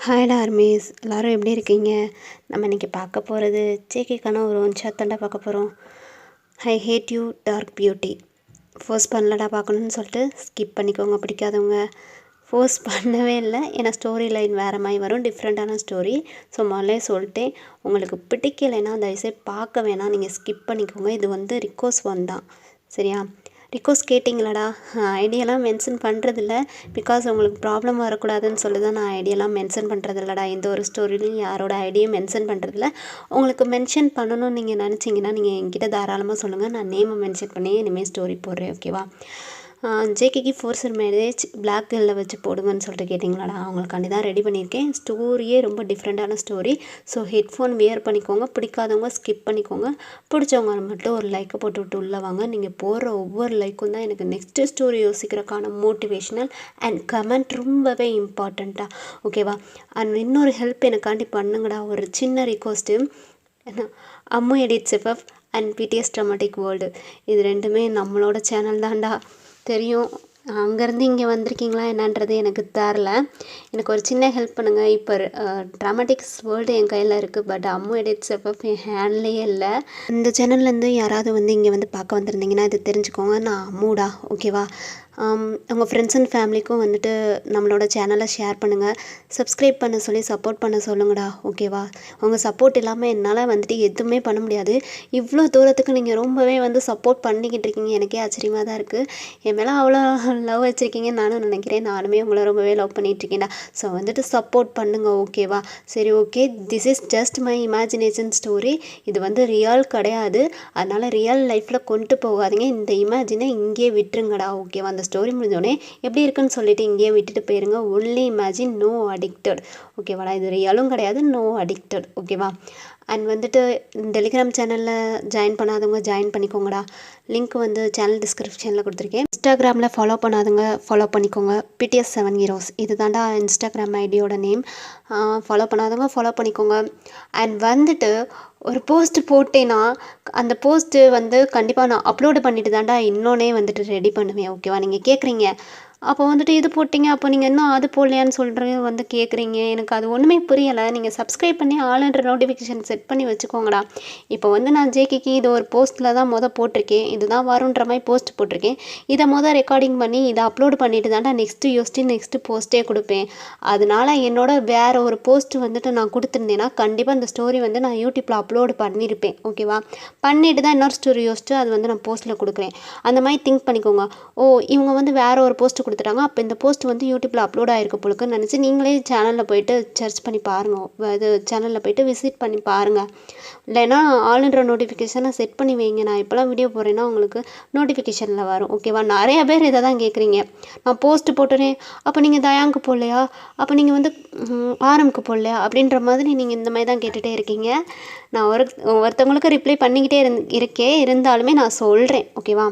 ஹாய்டா armies எல்லோரும் எப்படி இருக்கீங்க? நம்ம இன்றைக்கி பார்க்க போகிறது ஜேகேக்கான ஒரு ஒன் ஷாட் தாண்டா பார்க்க போகிறோம். I hate you dark beauty. Force பண்ணலடா பார்க்கணுன்னு சொல்லிட்டு ஸ்கிப் பண்ணிக்கோங்க. பிடிக்காதவங்க ஃபோர்ஸ் பண்ணவே இல்லை, ஏன்னா ஸ்டோரி லைன் வேறு மாதிரி வரும், டிஃப்ரெண்ட்டான ஸ்டோரி. ஸோ முதல்ல சொல்லிட்டேன், உங்களுக்கு பிடிக்கலைன்னா தயவுசெய்து பார்க்க வேணாம், நீங்கள் ஸ்கிப் பண்ணிக்கோங்க. இது வந்து ரிக்வஸ்ட் ஒன் தான், சரியா? ரிக்வஸ்ட் கேட்டிங்களாடா? ஐடியெல்லாம் மென்ஷன் பண்ணுறதில்ல, பிகாஸ் உங்களுக்கு ப்ராப்ளம் வரக்கூடாதுன்னு சொல்லி தான் நான் ஐடியெல்லாம் மென்ஷன் பண்ணுறதில்லடா. எந்த ஒரு ஸ்டோரிலையும் யாரோட ஐடியும் மென்ஷன் பண்ணுறதில்ல. உங்களுக்கு மென்ஷன் பண்ணணும்னு நீங்கள் நினச்சிங்கன்னா நீங்கள் என்கிட்ட தாராளமாக சொல்லுங்கள், நான் நேமை மென்ஷன் பண்ணி இனிமேல் ஸ்டோரி போடுறேன், ஓகேவா? ஜேகேக்கு ஃபோர்ஸர் மேரேஜ் பிளாக் கேர்ளில் வச்சு போடுங்கன்னு சொல்லிட்டு கேட்டிங்களாடா? அவங்களுக்காண்டி தான் ரெடி பண்ணியிருக்கேன். ஸ்டோரியே ரொம்ப டிஃப்ரெண்ட்டான ஸ்டோரி. ஸோ ஹெட்ஃபோன் வியர் பண்ணிக்கோங்க, பிடிக்காதவங்க ஸ்கிப் பண்ணிக்கோங்க, பிடிச்சவங்க மட்டும் ஒரு லைக்கை போட்டு விட்டு உள்ளே வாங்க. நீங்கள் போடுற ஒவ்வொரு லைக்கும் தான் எனக்கு நெக்ஸ்ட்டு ஸ்டோரி யோசிக்கிறதுக்கான மோட்டிவேஷ்னல் அண்ட் கமெண்ட் ரொம்பவே இம்பார்ட்டண்ட்டாக, ஓகேவா? அண்ட் இன்னொரு ஹெல்ப் எனக்காண்டி பண்ணுங்கடா, ஒரு சின்ன request. Ammu edits FF and BTS dramatic world, இது ரெண்டுமே நம்மளோட சேனல் தான்டா. தெரியும், அங்கேருந்து இங்கே வந்திருக்கீங்களா என்னன்றது எனக்கு தெரில. எனக்கு ஒரு சின்ன ஹெல்ப் பண்ணுங்கள். இப்போ ட்ராமாட்டிக்ஸ் வேர்ல்டு என் கையில் இருக்குது, பட் அம்மு எடிட்ஸ் எஃப்எஃப் என் ஹேண்ட்லேயே இல்லை. இந்த சேனல்லேருந்து யாராவது வந்து இங்கே வந்து பார்க்க வந்திருந்தீங்கன்னா இது தெரிஞ்சுக்கோங்க, நான் அம்முடா, ஓகேவா? உங்கள் ஃப்ரெண்ட்ஸ் அண்ட் ஃபேமிலிக்கும் வந்துட்டு நம்மளோட சேனலை ஷேர் பண்ணுங்கள், சப்ஸ்கிரைப் பண்ண சொல்லி சப்போர்ட் பண்ண சொல்லுங்கடா, ஓகேவா? உங்கள் சப்போர்ட் இல்லாமல் என்னால் வந்துட்டு எதுவுமே பண்ண முடியாது. இவ்வளோ தூரத்துக்கு நீங்கள் ரொம்பவே வந்து சப்போர்ட் பண்ணிக்கிட்டு இருக்கீங்க, எனக்கே ஆச்சரியமாக தான் இருக்குது. என் மேலே அவ்வளோ லவ் வச்சுருக்கீங்கன்னு நானும் நினைக்கிறேன். நானுமே உங்களை ரொம்பவே லவ் பண்ணிகிட்ருக்கேன்டா. ஸோ வந்துட்டு சப்போர்ட் பண்ணுங்கள், ஓகேவா? சரி, okay. This is just my imagination story. இது வந்து ரியல் கிடையாது, அதனால் ரியல் லைஃப்பில் கொண்டு போகாதீங்க. இந்த இமேஜினை இங்கேயே விட்டுருங்கடா, ஓகேவா? அந்த ஸ்டோரி முடிஞ்சோடனே எப்படி இருக்குன்னு சொல்லிட்டு இங்கேயே விட்டுட்டு போயிருங்க. ஒன்லி இமேஜின், நோ அடிக்டட், ஓகேவாடா? இது ரியலும் கிடையாது, நோ அடிக்டட், ஓகேவா? அண்ட் வந்துட்டு டெலிகிராம் சேனலில் ஜாயின் பண்ணாதவங்க ஜாயின் பண்ணிக்கோங்கடா. லிங்க் வந்து சேனல் டிஸ்கிரிப்ஷனில் கொடுத்துருக்கேன். இன்ஸ்டாகிராமில் ஃபாலோ பண்ணாதவங்க ஃபாலோ பண்ணிக்கோங்க. பிடிஎஸ் 7 ஹீரோஸ், இது தாண்டா இன்ஸ்டாகிராம் ஐடியோட நேம். ஃபாலோ பண்ணாதவங்க ஃபாலோ பண்ணிக்கோங்க. அண்ட் வந்துட்டு ஒரு போஸ்ட்டு போட்டேன்னா அந்த போஸ்ட்டு வந்து கண்டிப்பாக நான் அப்லோடு பண்ணிட்டு தாண்டா இன்னொன்னே வந்துட்டு ரெடி பண்ணுவேன், ஓகேவா? நீங்கள் கேட்குறீங்க, அப்போ வந்துட்டு இது போட்டிங்க, அப்போ நீங்கள் இன்னும் அது போடலையான்னு சொல்கிறது வந்து கேட்குறீங்க. எனக்கு அது ஒன்றுமே புரியலை. நீங்கள் சப்ஸ்கிரைப் பண்ணி ஆல்ன்ற நோட்டிஃபிகேஷன் செட் பண்ணி வச்சுக்கோங்கடா. இப்போ வந்து நான் ஜேகேக்கு இது ஒரு போஸ்ட்டில் தான் போட்டிருக்கேன், இதுதான் வருன்ற மாதிரி போஸ்ட் போட்டிருக்கேன். இதை ரெக்கார்டிங் பண்ணி இதை அப்லோடு பண்ணிட்டு தாண்டா நெக்ஸ்ட்டு போஸ்ட்டே கொடுப்பேன். அதனால என்னோட வேறு ஒரு போஸ்ட்டு வந்துட்டு நான் கொடுத்துருந்தேன்னா கண்டிப்பாக இந்த ஸ்டோரி வந்து நான் யூடியூப்பில் அப்லோடு பண்ணியிருப்பேன், ஓகேவா? பண்ணிட்டு தான் இன்னொரு ஸ்டோரி யோசிச்சு அது வந்து நான் போஸ்ட்டில் கொடுக்குறேன். அந்த மாதிரி திங்க் பண்ணிக்கோங்க. ஓ, இவங்க வந்து வேறு ஒரு போஸ்ட்டு கொடுத்துட்டாங்க, அப்போ இந்த போஸ்ட் வந்து யூடியூப்பில் அப்லோட் ஆகிருக்கு போலுக்குன்னு நினச்சி நீங்களே சேனலில் போய்ட்டு சர்ச் பண்ணி பாருங்கள், இது சேனலில் போய்ட்டு விசிட் பண்ணி பாருங்கள். இல்லைன்னா ஆளுன்ற நோட்டிஃபிகேஷனை செட் பண்ணி வைங்க. நான் இப்போலாம் வீடியோ போடுறேன்னா உங்களுக்கு நோட்டிஃபிகேஷனில் வரும், ஓகேவா? நிறைய பேர் இதை தான் கேட்குறீங்க. நான் போஸ்ட்டு போட்டுறேன், அப்போ நீங்கள் தயாங்க்கு போடலையா, அப்போ நீங்கள் வந்து ஆரம்க்கு போடலையா அப்படின்ற மாதிரி நீங்கள் இந்த மாதிரி தான் கேட்டுகிட்டே இருக்கீங்க. நான் ஒருத்தவங்களுக்கு ரிப்ளை பண்ணிக்கிட்டே இருக்கேன், இருந்தாலுமே நான் சொல்கிறேன், ஓகேவா?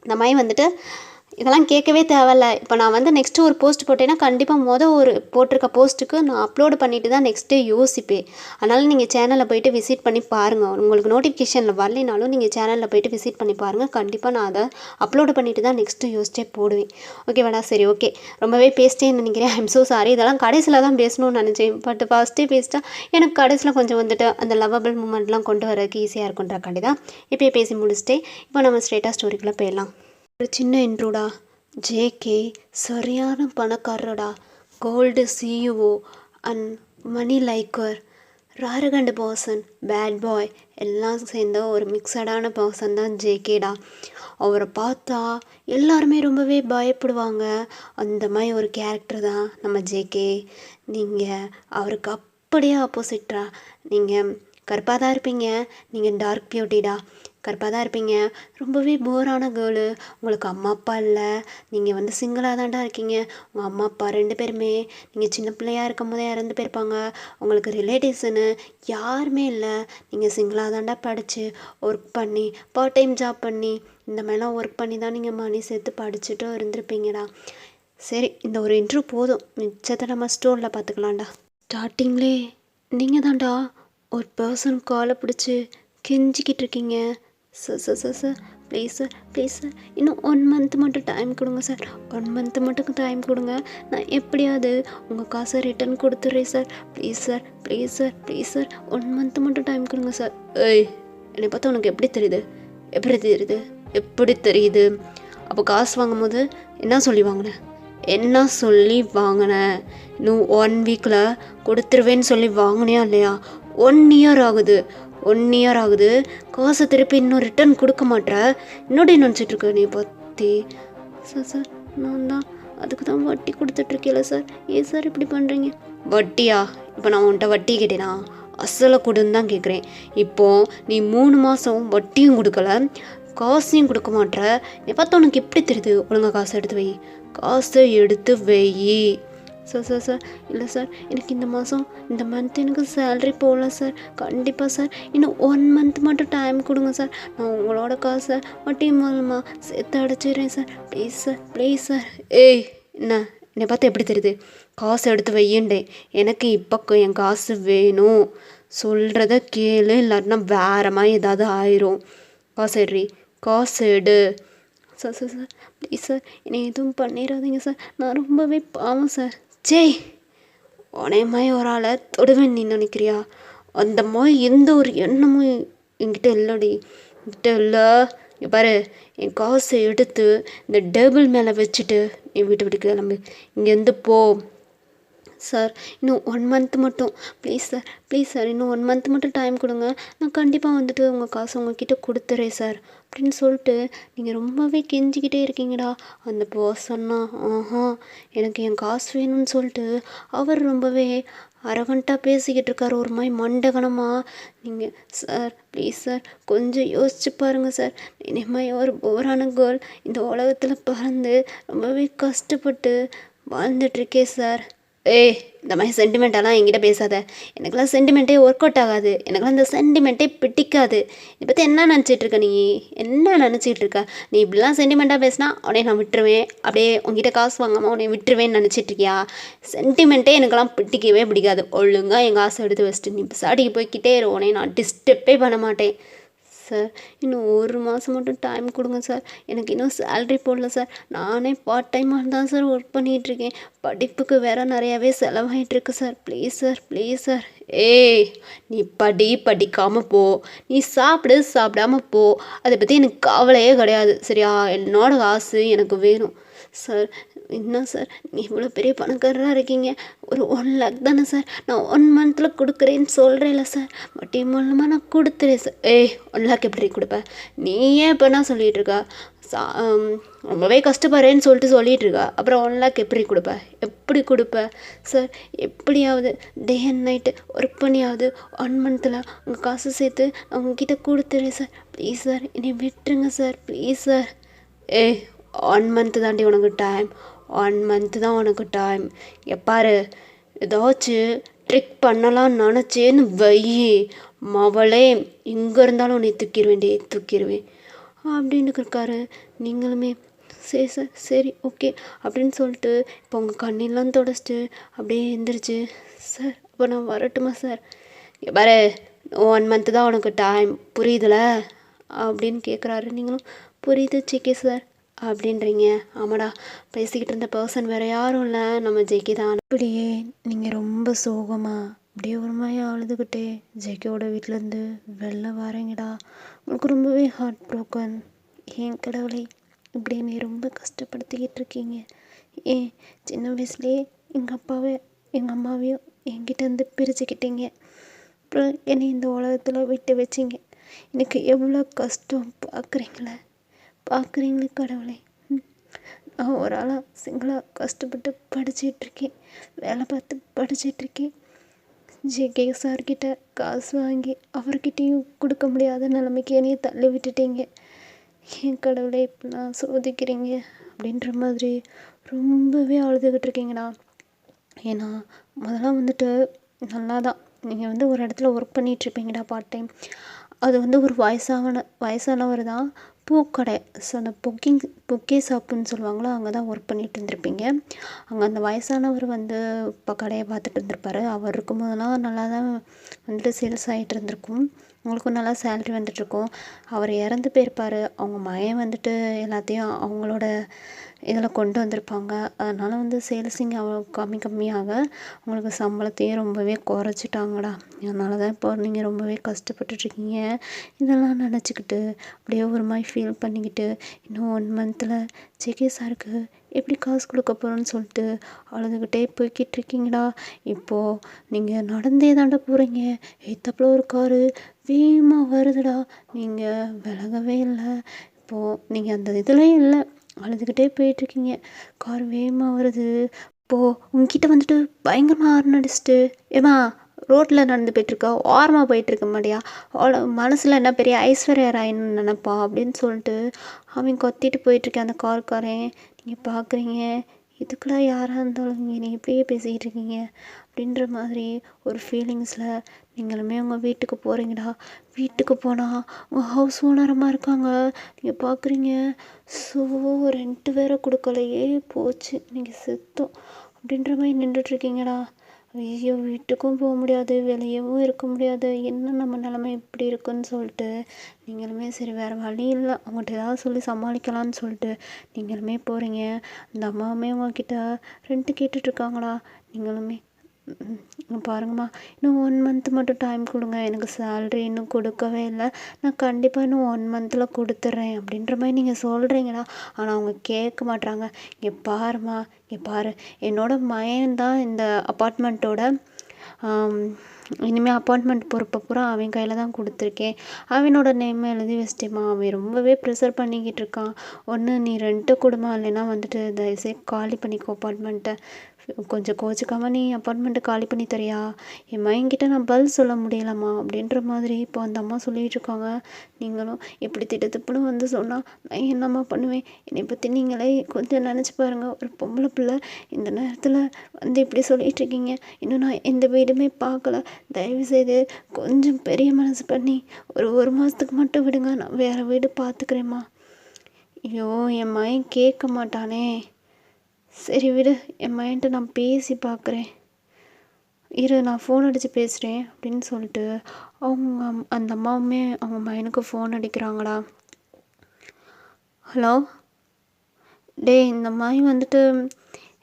இந்த மாதிரி வந்துட்டு இதெல்லாம் கேட்கவே தேவையில்ல. இப்போ நான் வந்து நெக்ஸ்ட்டு ஒரு போஸ்ட் போட்டேன்னா கண்டிப்பாக ஒரு போட்டிருக்க போஸ்ட்டுக்கு நான் அப்லோடு பண்ணிவிட்டு தான் நெக்ஸ்ட்டே யோசிப்பேன். அதனால் நீங்கள் சேனலில் போய்ட்டு விசிட் பண்ணி பாருங்கள். உங்களுக்கு நோட்டிஃபிகேஷனில் வரலைனாலும் நீங்கள் சேனலில் போய்ட்டு விசிட் பண்ணி பாருங்கள். கண்டிப்பாக நான் அதை அப்லோடு பண்ணிவிட்டு தான் நெக்ஸ்ட்டு யோசிச்சே போடுவேன், ஓகேவாடா? சரி, ஓகே. ரொம்பவே பேசிட்டேன்னு நினைக்கிறேன். I'm so sorry. இதெல்லாம் கடைசியில் தான் பேசணும்னு நினச்சேன், பட் ஃபஸ்ட்டே பேசிட்டா எனக்கு கடைசியில் கொஞ்சம் வந்துட்டு அந்த லவ்வபிள் மூமெண்ட்லாம் கொண்டு வரதுக்கு ஈஸியாக இருக்குன்றக்காண்டி தான் இப்போயே பேசி முடிச்சுட்டேன். இப்போ நம்ம ஸ்ட்ரெயிட்டாக ஸ்டோரிக்குள்ளே போயிடலாம். ஒரு சின்ன இன்ட்ரோடா. ஜேகே சரியான பணக்காரடா, gold CEO and money liker, arrogant person, bad boy எல்லாம் சேர்ந்த ஒரு மிக்சடான பர்சன் தான் ஜேகேடா. அவரை பார்த்தா எல்லாருமே ரொம்பவே பயப்படுவாங்க. அந்த மாதிரி ஒரு கேரக்டர் தான் நம்ம ஜேகே. நீங்கள் அவருக்கு அப்படியே ஆப்போசிட்டா. நீங்கள் கருப்பாக தான் இருப்பீங்க, நீங்கள் டார்க் பியூட்டிடா. கருப்பாக தான் இருப்பீங்க, ரொம்பவே போரான கேர்ளு. உங்களுக்கு அம்மா அப்பா இல்லை, நீங்கள் வந்து சிங்கிளாக தான்டா இருக்கீங்க. உங்கள் அம்மா அப்பா 2 பேருமே நீங்கள் சின்ன பிள்ளையாக இருக்கும் போதே இறந்து போயிருப்பாங்க. உங்களுக்கு ரிலேட்டிவ்ஸுன்னு யாருமே இல்லை. நீங்கள் சிங்கிளாக தான்டா படித்து ஒர்க் பண்ணி பார்ட் டைம் ஜாப் பண்ணி இந்த மாதிரிலாம் ஒர்க் பண்ணி தான் நீங்கள் மணி சேர்த்து படிச்சுட்டும் இருந்திருப்பீங்கடா. சரி, இந்த ஒரு இன்ட்ரூ போதும், மிச்சத்தை நம்ம ஸ்டோரில் பார்த்துக்கலாம்டா. ஸ்டார்டிங்லே நீங்கள் தான்டா ஒரு பர்சன் காலை பிடிச்சி கெஞ்சிக்கிட்டு இருக்கீங்க. Sir please sir please sir இன்னும் 1 மந்த் மட்டும் டைம் கொடுங்க சார். 1 மந்த் மட்டும் டைம் கொடுங்க. நான் எப்படியாவது உங்கள் காசை ரிட்டர்ன் கொடுத்துட்றேன் sir. Please sir please sir please sir 1 month மட்டும் டைம் கொடுங்க சார். ஏய், என்னை பார்த்தா உனக்கு எப்படி தெரியுது? எப்படி தெரியுது? அப்போ காசு வாங்கும்போது என்ன சொல்லி வாங்கினேன்? இன்னும் 1 வீக்கில் கொடுத்துருவேன்னு சொல்லி வாங்கினியா இல்லையா? 1 இயர் ஆகுது. 1 இயர் ஆகுது. காசை திருப்பி இன்னும் ரிட்டர்ன் கொடுக்க மாட்டேற. என்னோட நினச்சிட்ருக்க நீ பற்றி? சார் நான் தான் அதுக்கு தான் வட்டி கொடுத்துட்ருக்கேல சார். ஏன் சார் இப்படி பண்ணுறீங்க? வட்டியா? இப்போ நான் உன்கிட்ட வட்டி கேட்டேனா? அசலை கொடுன்னு தான் கேட்குறேன். இப்போது நீ 3 மாதம் வட்டியும் கொடுக்கல, காசையும் கொடுக்க மாட்டேற. நீ பார்த்தா உனக்கு எப்படி தெரியுது? ஒழுங்கா காசை எடுத்து வை. சார் இல்லை சார், எனக்கு இந்த மந்த் எனக்கு சேல்ரி போகல சார். கண்டிப்பாக சார் இன்னும் 1 மந்த் மட்டும் டைம் கொடுங்க சார். நான் உங்களோட காசை வட்டி மூலமாக சேர்த்து அடைச்சிடுறேன் சார். Please sir. ஏய், என்னை பார்த்தா எப்படி தெரியுது? காசு எடுத்து வையண்டேன். எனக்கு இப்போ என் காசு வேணும். சொல்கிறத கேளு, இல்லாட்டினா வேற மாதிரி ஏதாவது ஆயிரும். காசு எடு சார். ப்ளீஸ் சார், என்னை எதுவும் பண்ணிடாதீங்க சார். நான் ரொம்பவே பாவம் சார். உனையமாய் ஒரு ஆளை தொடுவேன் நீ நினைக்கிறியா? அந்த மாதிரி எந்த ஒரு எண்ணமும் என்கிட்ட இல்லடி. இல்லை பாரு, என் காசை எடுத்து இந்த டேபிள் மேலே வச்சுட்டு நீ விட்டு கிளம்பு. இங்கேருந்து போ சார். இன்னும் 1 மந்த் மட்டும் ப்ளீஸ் சார் இன்னும் 1 மந்த் மட்டும் டைம் கொடுங்க. நான் கண்டிப்பாக வந்துட்டு உங்கள் காசு உங்ககிட்ட கொடுத்துறேன் சார் அப்படின்னு சொல்லிட்டு நீங்கள் ரொம்பவே கெஞ்சிக்கிட்டே இருக்கீங்கடா. அந்த பாஸ் சொன்னா, எனக்கு என் காசு வேணும்னு சொல்லிட்டு அவர் ரொம்பவே அரகண்ட்டாக பேசிக்கிட்டு இருக்கார். ஒரு மாதிரி மண்டகனமாக. நீங்கள் சார் ப்ளீஸ் சார் கொஞ்சம் யோசிச்சு பாருங்கள் சார். இனிமே ஒரு போரான கேர்ள் இந்த உலகத்தில் பிறந்து ரொம்பவே கஷ்டப்பட்டு வாழ்ந்துட்டுருக்கே சார். ஏய், இந்த மாதிரி சென்டிமெண்ட்டெல்லாம் என்கிட்ட பேசாத. எனக்கெல்லாம் சென்டிமெண்ட்டே ஒர்க் அவுட் ஆகாது. எனக்கெல்லாம் இந்த சென்டிமெண்ட்டே பிடிக்காது. இதை பற்றி என்ன நினச்சிட்ருக்க நீ? நீ இப்படிலாம் சென்டிமெண்ட்டாக பேசினா உடனே நான் விட்டுருவேன், அப்படியே உங்ககிட்ட காசு வாங்காமல் உடனே விட்டுருவேன்னு நினச்சிட்ருக்கியா? சென்டிமெண்ட்டே எனக்கெல்லாம் பிடிக்காது. ஒழுங்காக என் காசை எடுத்து வச்சுட்டு நீ சாடிக்கு போய்கிட்டே இரு. உடனே நான் டிஸ்டர்பே பண்ண மாட்டேன் சார். இன்னும் 1 மாதம் மட்டும் டைம் கொடுங்க சார். எனக்கு இன்னும் சேல்ரி போடல சார். நானே பார்ட் டைமாக தான் சார் ஒர்க் பண்ணிகிட்ருக்கேன். படிப்புக்கு வேறு நிறையாவே செலவாகிட்டுருக்கு சார். Please sir. ஏய், நீ படிக்காமல் போ. நீ சாப்பிடாமல் போ. அதை பற்றி எனக்கு கவலையே கிடையாது சரியா? என்னோட காசு எனக்கு வேணும் சார். என்ன சார், நீங்கள் இவ்வளோ பெரிய பணக்காரராக இருக்கீங்க. ஒரு 1 lakh தானே சார்? நான் 1 மந்தில் கொடுக்குறேன்னு சொல்கிறேன்ல சார். வட்டி மூலமாக நான் கொடுத்துறேன் சார். ஏய், 1 lakh எப்படி கொடுப்பேன்? நீ ஏன் இப்போ என்ன சொல்லிகிட்டு இருக்கா? ரொம்பவே கஷ்டப்படுறேன்னு சொல்லிட்டு இருக்கா. அப்புறம் 1 lakh எப்படி கொடுப்ப சார்? எப்படியாவது டே அண்ட் நைட்டு ஒர்க் பண்ணியாவது 1 மந்தில் உங்கள் காசு சேர்த்து உங்ககிட்ட கொடுத்துறேன் சார். ப்ளீஸ் சார், என்னை விட்டுருங்க சார். Please sir. ஏய், 1 மந்த் தாண்டி உனக்கு டைம். 1 மந்த் தான் உனக்கு டைம். எப்பாரு, ஏதாச்சும் ட்ரிக் பண்ணலாம்னு நினச்சேன்னு வையி, மவளே எங்கே இருந்தாலும் உன்னை தூக்கிடுவேன் அப்படின்னு இருக்காரு. நீங்களுமே சரி சார், சரி ஓகே அப்படின்னு சொல்லிட்டு இப்போ உங்கள் கண்ணெல்லாம் தொடச்சிட்டு அப்படியே எழுந்திரிச்சு, சார் அப்போ நான் வரட்டுமா சார்? பாரு, 1 மந்த் தான் உனக்கு டைம், புரியுதுல அப்படின்னு கேட்குறாரு. நீங்களும் புரியுது ஜேகே சார் அப்படின்றீங்க. ஆமாடா, பேசிக்கிட்டு இருந்த பர்சன் வேறு யாரும் இல்லை, நம்ம ஜேகே தான். அப்படியே நீங்கள் ரொம்ப சோகமாக அப்படியே ஒரு மாதிரி அழுதுகிட்டே ஜேகேவோட வீட்டிலேருந்து வெளில வரீங்கடா. உங்களுக்கு ரொம்பவே ஹார்ட் ப்ரோக்கன். ஏன் கடவுளே, இப்படி என்னை ரொம்ப கஷ்டப்படுத்திக்கிட்டு இருக்கீங்க. ஏன் சின்ன வயசுலேயே எங்கள் அம்மாவையும் என்கிட்டேருந்து பிரிச்சுக்கிட்டீங்க. அப்புறம் என்னை இந்த உலகத்தில் விட்டு வச்சிங்க. எனக்கு எவ்வளோ கஷ்டம் பார்க்குறீங்களே கடவுளே. நான் ஒரு ஆளாக சிங்கிளாக கஷ்டப்பட்டு படிச்சிட்ருக்கேன், வேலை பார்த்து படிச்சிட்ருக்கேன். ஜேகே சார்கிட்ட காசு வாங்கி அவர்கிட்டையும் கொடுக்க முடியாத நிலைமைக்கு என்னையை தள்ளி விட்டுட்டீங்க. என் கடவுளே இப்படிலாம் சோதிக்கிறீங்க அப்படின்ற மாதிரி ரொம்பவே அழுதுகிட்டு இருக்கீங்கண்ணா. ஏன்னா முதல்ல வந்துட்டு நல்லா தான் நீங்கள் ஒரு இடத்துல ஒர்க் பண்ணிகிட்ருப்பீங்கடா பார்ட் டைம். அது ஒரு வயசானவர் தான், பூக்கடை. ஸோ அந்த பொக்கே ஷாப்புன்னு சொல்லுவாங்களோ, அங்கே தான் ஒர்க் பண்ணிட்டு இருந்திருப்பீங்க. அங்கே அந்த வயசானவர் இப்போ கடையை பார்த்துட்டு இருந்திருப்பாரு. அவர் இருக்கும்போதெல்லாம் நல்லா தான் வந்துட்டு சேல்ஸ் ஆகிட்டு இருந்திருக்கும். உங்களுக்கும் நல்லா சேலரி வந்துட்டுருக்கும். அவர் இறந்து போயிருப்பார். அவங்க மகன் வந்துட்டு எல்லாத்தையும் அவங்களோட இதில் கொண்டு வந்திருப்பாங்க. அதனால் வந்து சேல்ஸிங் அவ்வளோ கம்மியாக உங்களுக்கு சம்பளத்தையும் ரொம்பவே குறைச்சிட்டாங்கடா. அதனால தான் இப்போ நீங்கள் ரொம்பவே கஷ்டப்பட்டுட்ருக்கீங்க. இதெல்லாம் நினச்சிக்கிட்டு அப்படியே ஒரு மாதிரி ஃபீல் பண்ணிக்கிட்டு இன்னும் 1 மந்த்தில் ஜேகே சாருக்கு எப்படி காசு கொடுக்க போகிறோன்னு சொல்லிட்டு அழுதுகிட்டே போய்கிட்டு இருக்கீங்கடா. இப்போது நீங்கள் நடந்தே தாண்டா போகிறீங்க. எய்த்தாப்புல ஒரு காரு வேகமாக வருதுடா. நீங்கள் விலகவே இல்லை. இப்போது நீங்கள் அந்த இதுலேயே இல்லை, அழுதுகிட்டே போயிட்டுருக்கீங்க. கார் வேகமாக வருது. இப்போது உங்ககிட்ட வந்துட்டு பயங்கரமாக ஹார்ன் அடிச்சுட்டு, ஏம்மா ரோட்டில் நடந்து போயிட்டுருக்கா, ஓரமாக போயிட்டுருக்க மாட்டியா, மனசில் என்ன பெரிய ஐஸ்வர்யா ராயின்னு நினப்பா அப்படின்னு சொல்லிட்டு அவன் கத்திட்டு போயிட்டுருக்கேன் அந்த கார்காரன். நீங்கள் பார்க்குறீங்க, இதுக்குலாம் யாராக இருந்தாலும் நீங்கள் இப்படியே பேசிக்கிட்டு இருக்கீங்க அப்படின்ற மாதிரி ஒரு ஃபீலிங்ஸில் நீங்களுமே உங்கள் வீட்டுக்கு போகிறீங்கடா. வீட்டுக்கு போனால் உங்கள் ஹவுஸ் ஓனரமாக இருக்காங்க. நீங்கள் பார்க்குறீங்க, ஸோ ரெண்ட்டு வேறு கொடுக்கலையே, போச்சு நீங்கள் செத்தோம் அப்படின்ற மாதிரி நின்றுட்டுருக்கீங்கடா. ஐயோ, வீட்டுக்கும் போக முடியாது, வெளியவும் இருக்க முடியாது, என்ன நம்ம நிலமை இப்படி இருக்குன்னு சொல்லிட்டு நீங்களுமே சரி வேறு வழி இல்லை, அவங்கள்ட்ட ஏதாவது சொல்லி சமாளிக்கலான்னு சொல்லிட்டு நீங்களுமே போகிறீங்க. அந்த அம்மாவுமே உங்ககிட்ட ரெண்ட்டு கேட்டுட்ருக்காங்களா. நீங்களுமே பாருங்கம்மா, இன்னும் 1 மந்த் மட்டும் டைம் கொடுங்க, எனக்கு சேல்ரி இன்னும் கொடுக்கவே இல்லை, நான் கண்டிப்பாக இன்னும் 1 மந்தில் கொடுத்துட்றேன் அப்படின்ற மாதிரி நீங்கள் சொல்கிறீங்களா. ஆனால் அவங்க கேட்க மாட்றாங்க. இங்கே பாருமா, இங்கே பாரு, என்னோட மகன் தான் இந்த அப்பார்ட்மெண்ட்டோட இனிமேல் அப்பார்ட்மெண்ட் பொறுப்பை பூரா அவன் கையில் தான் கொடுத்துருக்கேன். அவனோட நேம் எழுதி வச்சிட்டேம்மா. அவன் ரொம்பவே ப்ரெஷர் பண்ணிக்கிட்டு இருக்கான். ஒன்று நீ ரெண்ட்டு கொடுமா, இல்லைன்னா வந்துட்டு தயவுசெய்து காலி பண்ணிக்கோ அப்பார்ட்மெண்ட்டை. கொஞ்சம் கோச்சிக்காமல் நீ அப்பார்ட்மெண்ட்டை காலி பண்ணி தரியா, என் மகன்கிட்ட நான் பதில் சொல்ல முடியலம்மா அப்படின்ற மாதிரி இப்போ அந்த அம்மா சொல்லிகிட்டு இருக்காங்க. நீங்களும் இப்படி திட்டுன்னு வந்து சொன்னால் நான் என்னம்மா பண்ணுவேன். என்னை பற்றி நீங்களே கொஞ்சம் நினச்சி பாருங்கள். ஒரு பொம்பளை பிள்ளை இந்த நேரத்தில் வந்து இப்படி சொல்லிகிட்டு இருக்கீங்க. இன்னும் நான் எந்த வீடுமே பார்க்கல. தயவுசெய்து கொஞ்சம் பெரிய மனசு பண்ணி ஒரு மாதத்துக்கு மட்டும் விடுங்க, நான் வேறு வீடு பார்த்துக்கிறேம்மா. ஐயோ, என் மகன் கேட்க மாட்டானே. சரி விடு, என் மைண்ட்டை நான் பேசி பார்க்குறேன், இரு நான் ஃபோன் அடித்து பேசுகிறேன் அப்படின்னு சொல்லிட்டு அவங்க அந்த அம்மாவுமே அவங்க பையனுக்கு ஃபோன் அடிக்கிறாங்கடா. ஹலோ டேய், இந்த மாதிரி வந்துட்டு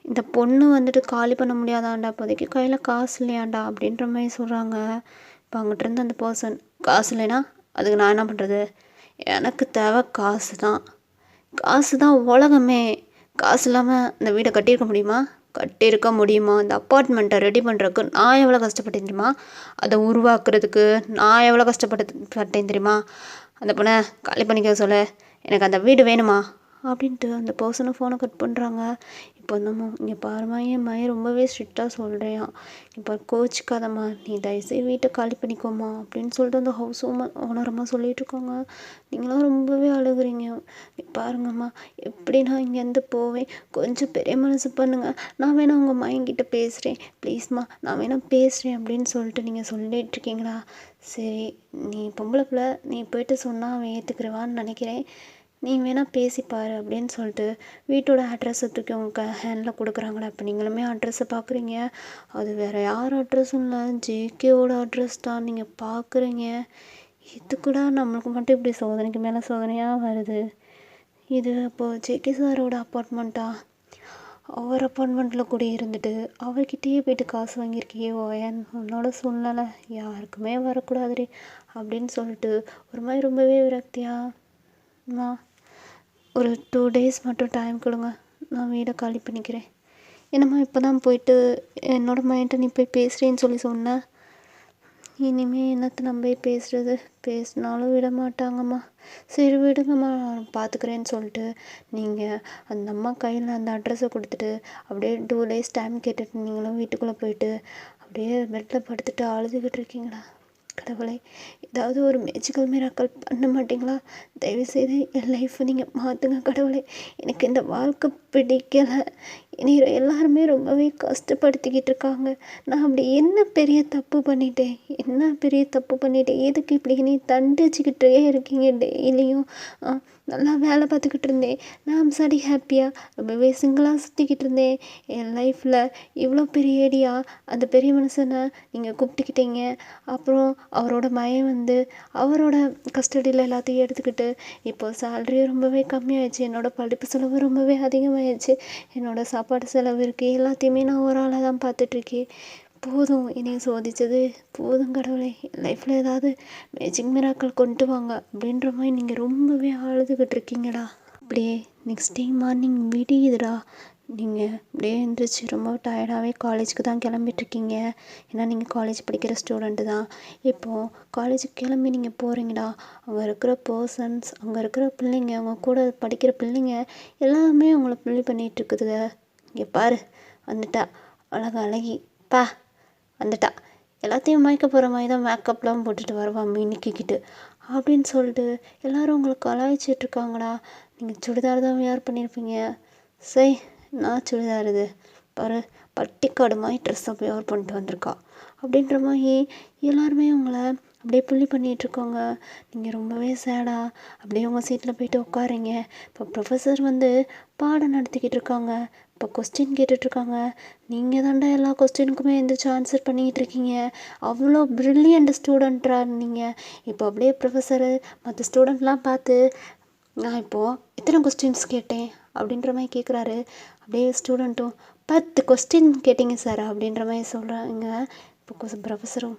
இந்த பொண்ணு வந்துட்டு காலி பண்ண முடியாதாண்டா, இப்போதைக்கு கையில் காசு இல்லையாண்டா அப்படின்ற மாதிரி சொல்கிறாங்க. இப்போ அங்கிட்டிருந்து அந்த பர்சன், காசு இல்லைன்னா அதுக்கு நான் என்ன பண்ணுறது, எனக்கு தேவை காசு தான், காசு தான் உலகமே, காசு இல்லாமல் இந்த வீடை கட்டியிருக்க முடியுமா, கட்டியிருக்க முடியுமா, இந்த அப்பார்ட்மெண்ட்டை ரெடி பண்ணுறதுக்கு நான் எவ்வளோ கஷ்டப்பட்டேன் தெரியுமா, அதை உருவாக்குறதுக்கு நான் எவ்வளோ கஷ்டப்பட்டேன் தெரியுமா, அந்த பொண்ணை காலி பண்ணிக்க சொல்ல, எனக்கு அந்த வீடு வேணுமா அப்படின்ட்டு அந்த பர்சனை ஃபோனை கட் பண்ணுறாங்க. இப்போ நம்ம இங்கே பாருமா, என் மகன் ரொம்பவே ஸ்ட்ரிக்டாக சொல்கிறேன், இப்போ கோச்சிக்காதம்மா, நீ தயவுசெய்து வீட்டை காலி பண்ணிக்கோமா அப்படின்னு சொல்லிட்டு அந்த ஹவுஸ் ஓனரம்மா சொல்லிகிட்டு இருக்காங்க. நீங்களாம் ரொம்பவே அழுகுறீங்க. பாருங்கம்மா, எப்படி நான் இங்கேருந்து போவேன், கொஞ்சம் பெரிய மனசு பண்ணுங்கள், நான் வேணா உங்கள் மகன்கிட்ட பேசுகிறேன், ப்ளீஸ்மா நான் வேணா பேசுகிறேன் அப்படின்னு சொல்லிட்டு நீங்கள் சொல்லிகிட்டு இருக்கீங்களா. சரி, நீ பொம்பளை பிள்ளை, நீ போயிட்டு சொன்னால் அவன் ஏற்றுக்குருவான்னு நினைக்கிறேன், நீ வேணால் பேசிப்பார் அப்படின்னு சொல்லிட்டு வீட்டோட அட்ரஸை தூக்கி உங்கள் ஹேண்டில் கொடுக்குறாங்களா. இப்போ நீங்களுமே அட்ரஸை பார்க்குறீங்க, அது வேறு யார் அட்ரஸும் இல்லை, ஜேகேவோட அட்ரஸ் தான் நீங்கள் பார்க்குறீங்க. இது கூட நம்மளுக்கு மட்டும் இப்படி சோதனைக்கு மேலே சோதனையாக வருது. இது அப்போது ஜேகே சாரோட அப்பார்ட்மெண்ட்டா, அவர் அப்பார்ட்மெண்ட்டில் கூட இருந்துட்டு அவர்கிட்டயே போய்ட்டு காசு வாங்கியிருக்கியே, ஓயன் உன்னோட சூழ்நிலை யாருக்குமே வரக்கூடாதுரி அப்படின்னு சொல்லிட்டு ஒரு மாதிரி ரொம்பவே விரக்தியாம்மா. ஒரு 2 days மட்டும் டைம் கொடுங்க, நான் வீடை காலி பண்ணிக்கிறேன். என்னம்மா இப்போ தான் போயிட்டு என்னோடய மைண்ட்டை நீ போய் பேசுகிறேன்னு சொல்லி சொன்னேன், இனிமேல் என்னத்தை நம்ப பேசுகிறது, பேசினாலும் விட மாட்டாங்கம்மா. சரி விடுங்கம்மா, நான் பார்த்துக்கிறேன்னு சொல்லிட்டு நீங்கள் அந்த அம்மா கையில் அந்த அட்ரஸை கொடுத்துட்டு அப்படியே 2 days டைம் கேட்டுட்டு நீங்களும் வீட்டுக்குள்ளே போயிட்டு அப்படியே பெட்டில் படுத்துட்டு அழுதுகிட்டு இருக்கீங்களா. கடவுளே, ஏதாவது ஒரு மேஜிக்கல் மிராக்கல் பண்ண மாட்டிங்களா, தயவுசெய்து என் லைஃப்பை நீங்கள் மாற்றுங்க கடவுளே, எனக்கு இந்த வாழ்க்கை பிடிக்கலை, என்னை எல்லாருமே ரொம்பவே கஷ்டப்படுத்திக்கிட்டு இருக்காங்க, நான் அப்படி என்ன பெரிய தப்பு பண்ணிட்டேன், எதுக்கு இப்படி நீ தண்டிச்சுக்கிட்டே இருக்கீங்க டெய்லியும், நல்லா வேலை பார்த்துக்கிட்டு இருந்தேன். நான் சரி ஹாப்பியாக ரொம்பவே சிங்கிளாக சுற்றிக்கிட்டு இருந்தேன். என் லைஃப்பில் இவ்வளோ பெரிய ஏடியா அந்த பெரிய மனுஷனை நீங்கள் கூப்பிட்டுக்கிட்டீங்க. அப்புறம் அவரோட மயம் வந்து அவரோட கஸ்டடியில் எல்லாத்தையும் எடுத்துக்கிட்டு இப்போது சேலரி ரொம்பவே கம்மியாயிடுச்சு. என்னோடய படிப்பு செலவு ரொம்பவே அதிகமாகிடுச்சு. என்னோடய சாப்பாடு செலவு இருக்குது. எல்லாத்தையுமே நான் ஒரு ஆளாக தான் பார்த்துட்ருக்கேன். போதும் என்னைய சோதித்தது போதும் கடவுளே. என் லைஃப்பில் ஏதாவது மேஜிக் மிராக்கள் கொண்டு வாங்க அப்படின்ற மாதிரி நீங்கள் ரொம்பவே அழுதுகிட்டு இருக்கீங்கடா. அப்படியே நெக்ஸ்ட் டே மார்னிங் விடியுதுடா. நீங்கள் அப்படியே எழுந்திரிச்சு ரொம்ப டயர்டாகவே காலேஜுக்கு தான் கிளம்பிட்டுருக்கீங்க. ஏன்னா நீங்கள் காலேஜ் படிக்கிற ஸ்டூடெண்ட்டு தான். இப்போது காலேஜுக்கு கிளம்பி நீங்கள் போகிறீங்கடா. அங்கே இருக்கிற பர்சன்ஸ், அங்கே இருக்கிற பிள்ளைங்க, அவங்க கூட படிக்கிற பிள்ளைங்க எல்லாமே உங்களை புள்ளி பண்ணிகிட்ருக்குதுங்க. இங்கே பாரு வந்துட்டா அழகி பா வந்துட்டா, எல்லாத்தையும் மயக்க போகிற மாதிரி தான் மேக்கப்லாம் போட்டுட்டு வருவா மின்னிக்கிட்டு அப்படின்னு சொல்லிட்டு எல்லோரும் உங்களை கலாய்ச்சிட்ருக்காங்கடா. நீங்கள் சுடிதார் தான் வியர் பண்ணியிருப்பீங்க. சரி, நான் சுடிதார் இது பாரு பட்டிக்காடு மாதிரி ட்ரெஸ்ஸை வியர் பண்ணிட்டு வந்திருக்கா அப்படின்ற மாதிரி எல்லாருமே உங்களை அப்படியே புள்ளி பண்ணிகிட்ருக்காங்க. நீங்கள் ரொம்பவே சேடாக அப்படியே உங்கள் சீட்டில் போயிட்டு உட்காரிங்க. இப்போ ப்ரொஃபஸர் வந்து பாடம் நடத்திக்கிட்டு இருக்காங்க. இப்போ கொஸ்டின் கேட்டுட்ருக்காங்க. நீங்கள் தாண்டா எல்லா கொஸ்டினுக்குமே எந்திரிச்சு ஆன்சர் பண்ணிக்கிட்டு இருக்கீங்க. அவ்வளோ ப்ரில்லியண்ட் ஸ்டூடெண்ட்ரா நீங்கள். இப்போ அப்படியே ப்ரொஃபஸரு மற்ற ஸ்டூடெண்ட்லாம் பார்த்து நான் இப்போது எத்தனை கொஸ்டின்ஸ் கேட்டேன் அப்படின்ற மாதிரி கேட்குறாரு. அப்படியே ஸ்டூடெண்ட்டும் 10 கொஸ்டின் கேட்டிங்க சார் அப்படின்ற மாதிரி சொல்கிறாங்க. இப்போ ப்ரொஃபஸரும்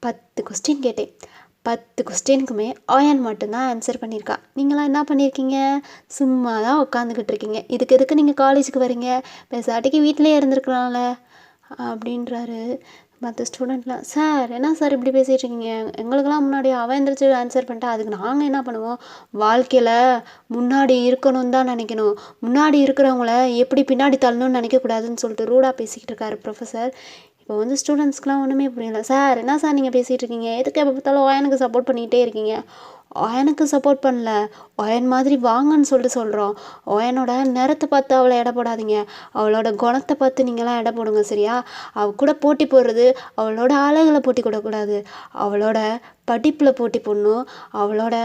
10 கொஸ்டின் கேட்டேன், 10 கொஸ்டினுக்குமே ஆயன் மட்டும்தான் ஆன்சர் பண்ணியிருக்கா. நீங்களாம் என்ன பண்ணியிருக்கீங்க? சும்மா தான் உட்காந்துக்கிட்டு இருக்கீங்க. இதுக்கு எதுக்கு நீங்கள் காலேஜுக்கு வரீங்க? பேசாட்டிக்கு வீட்டிலே இருந்துருக்கலாம்ல அப்படின்றாரு. மற்ற ஸ்டூடெண்ட்லாம் சார் என்ன சார் இப்படி பேசிகிட்டு இருக்கீங்க? எங்களுக்கெல்லாம் முன்னாடி அவன் எந்திரிச்சு ஆன்சர் பண்ணிட்டா அதுக்கு நாங்கள் என்ன பண்ணுவோம்? வாழ்க்கையில் முன்னாடி இருக்கணும்னு தான் நினைக்கணும். முன்னாடி இருக்கிறவங்கள எப்படி பின்னாடி தள்ளணும்னு நினைக்கக்கூடாதுன்னு சொல்லிட்டு ரூடாக பேசிக்கிட்டு இருக்காரு ப்ரொஃபஸர். இப்போ வந்து ஸ்டூடெண்ட்ஸ்க்குலாம் ஒன்றுமே புரியல. சார் என்ன சார் நீங்கள் பேசிகிட்டு இருக்கீங்க? எதுக்கு எப்போ பார்த்தாலும் ஒயனுக்கு சப்போர்ட் பண்ணிகிட்டே இருக்கீங்க? ஒயனுக்கு சப்போர்ட் பண்ணல, ஒயன் மாதிரி வாங்கன்னு சொல்லிட்டு சொல்கிறோம். ஒயனோட நிறத்தை பார்த்து அவளை எடை போடாதீங்க, அவளோட குணத்தை பார்த்து நீங்களாம் எடை போடுங்க சரியா? அவள் கூட போட்டி போடுறது அவளோட அழகில் போட்டி போடக்கூடாது, அவளோட படிப்பில் போட்டி போடணும், அவளோட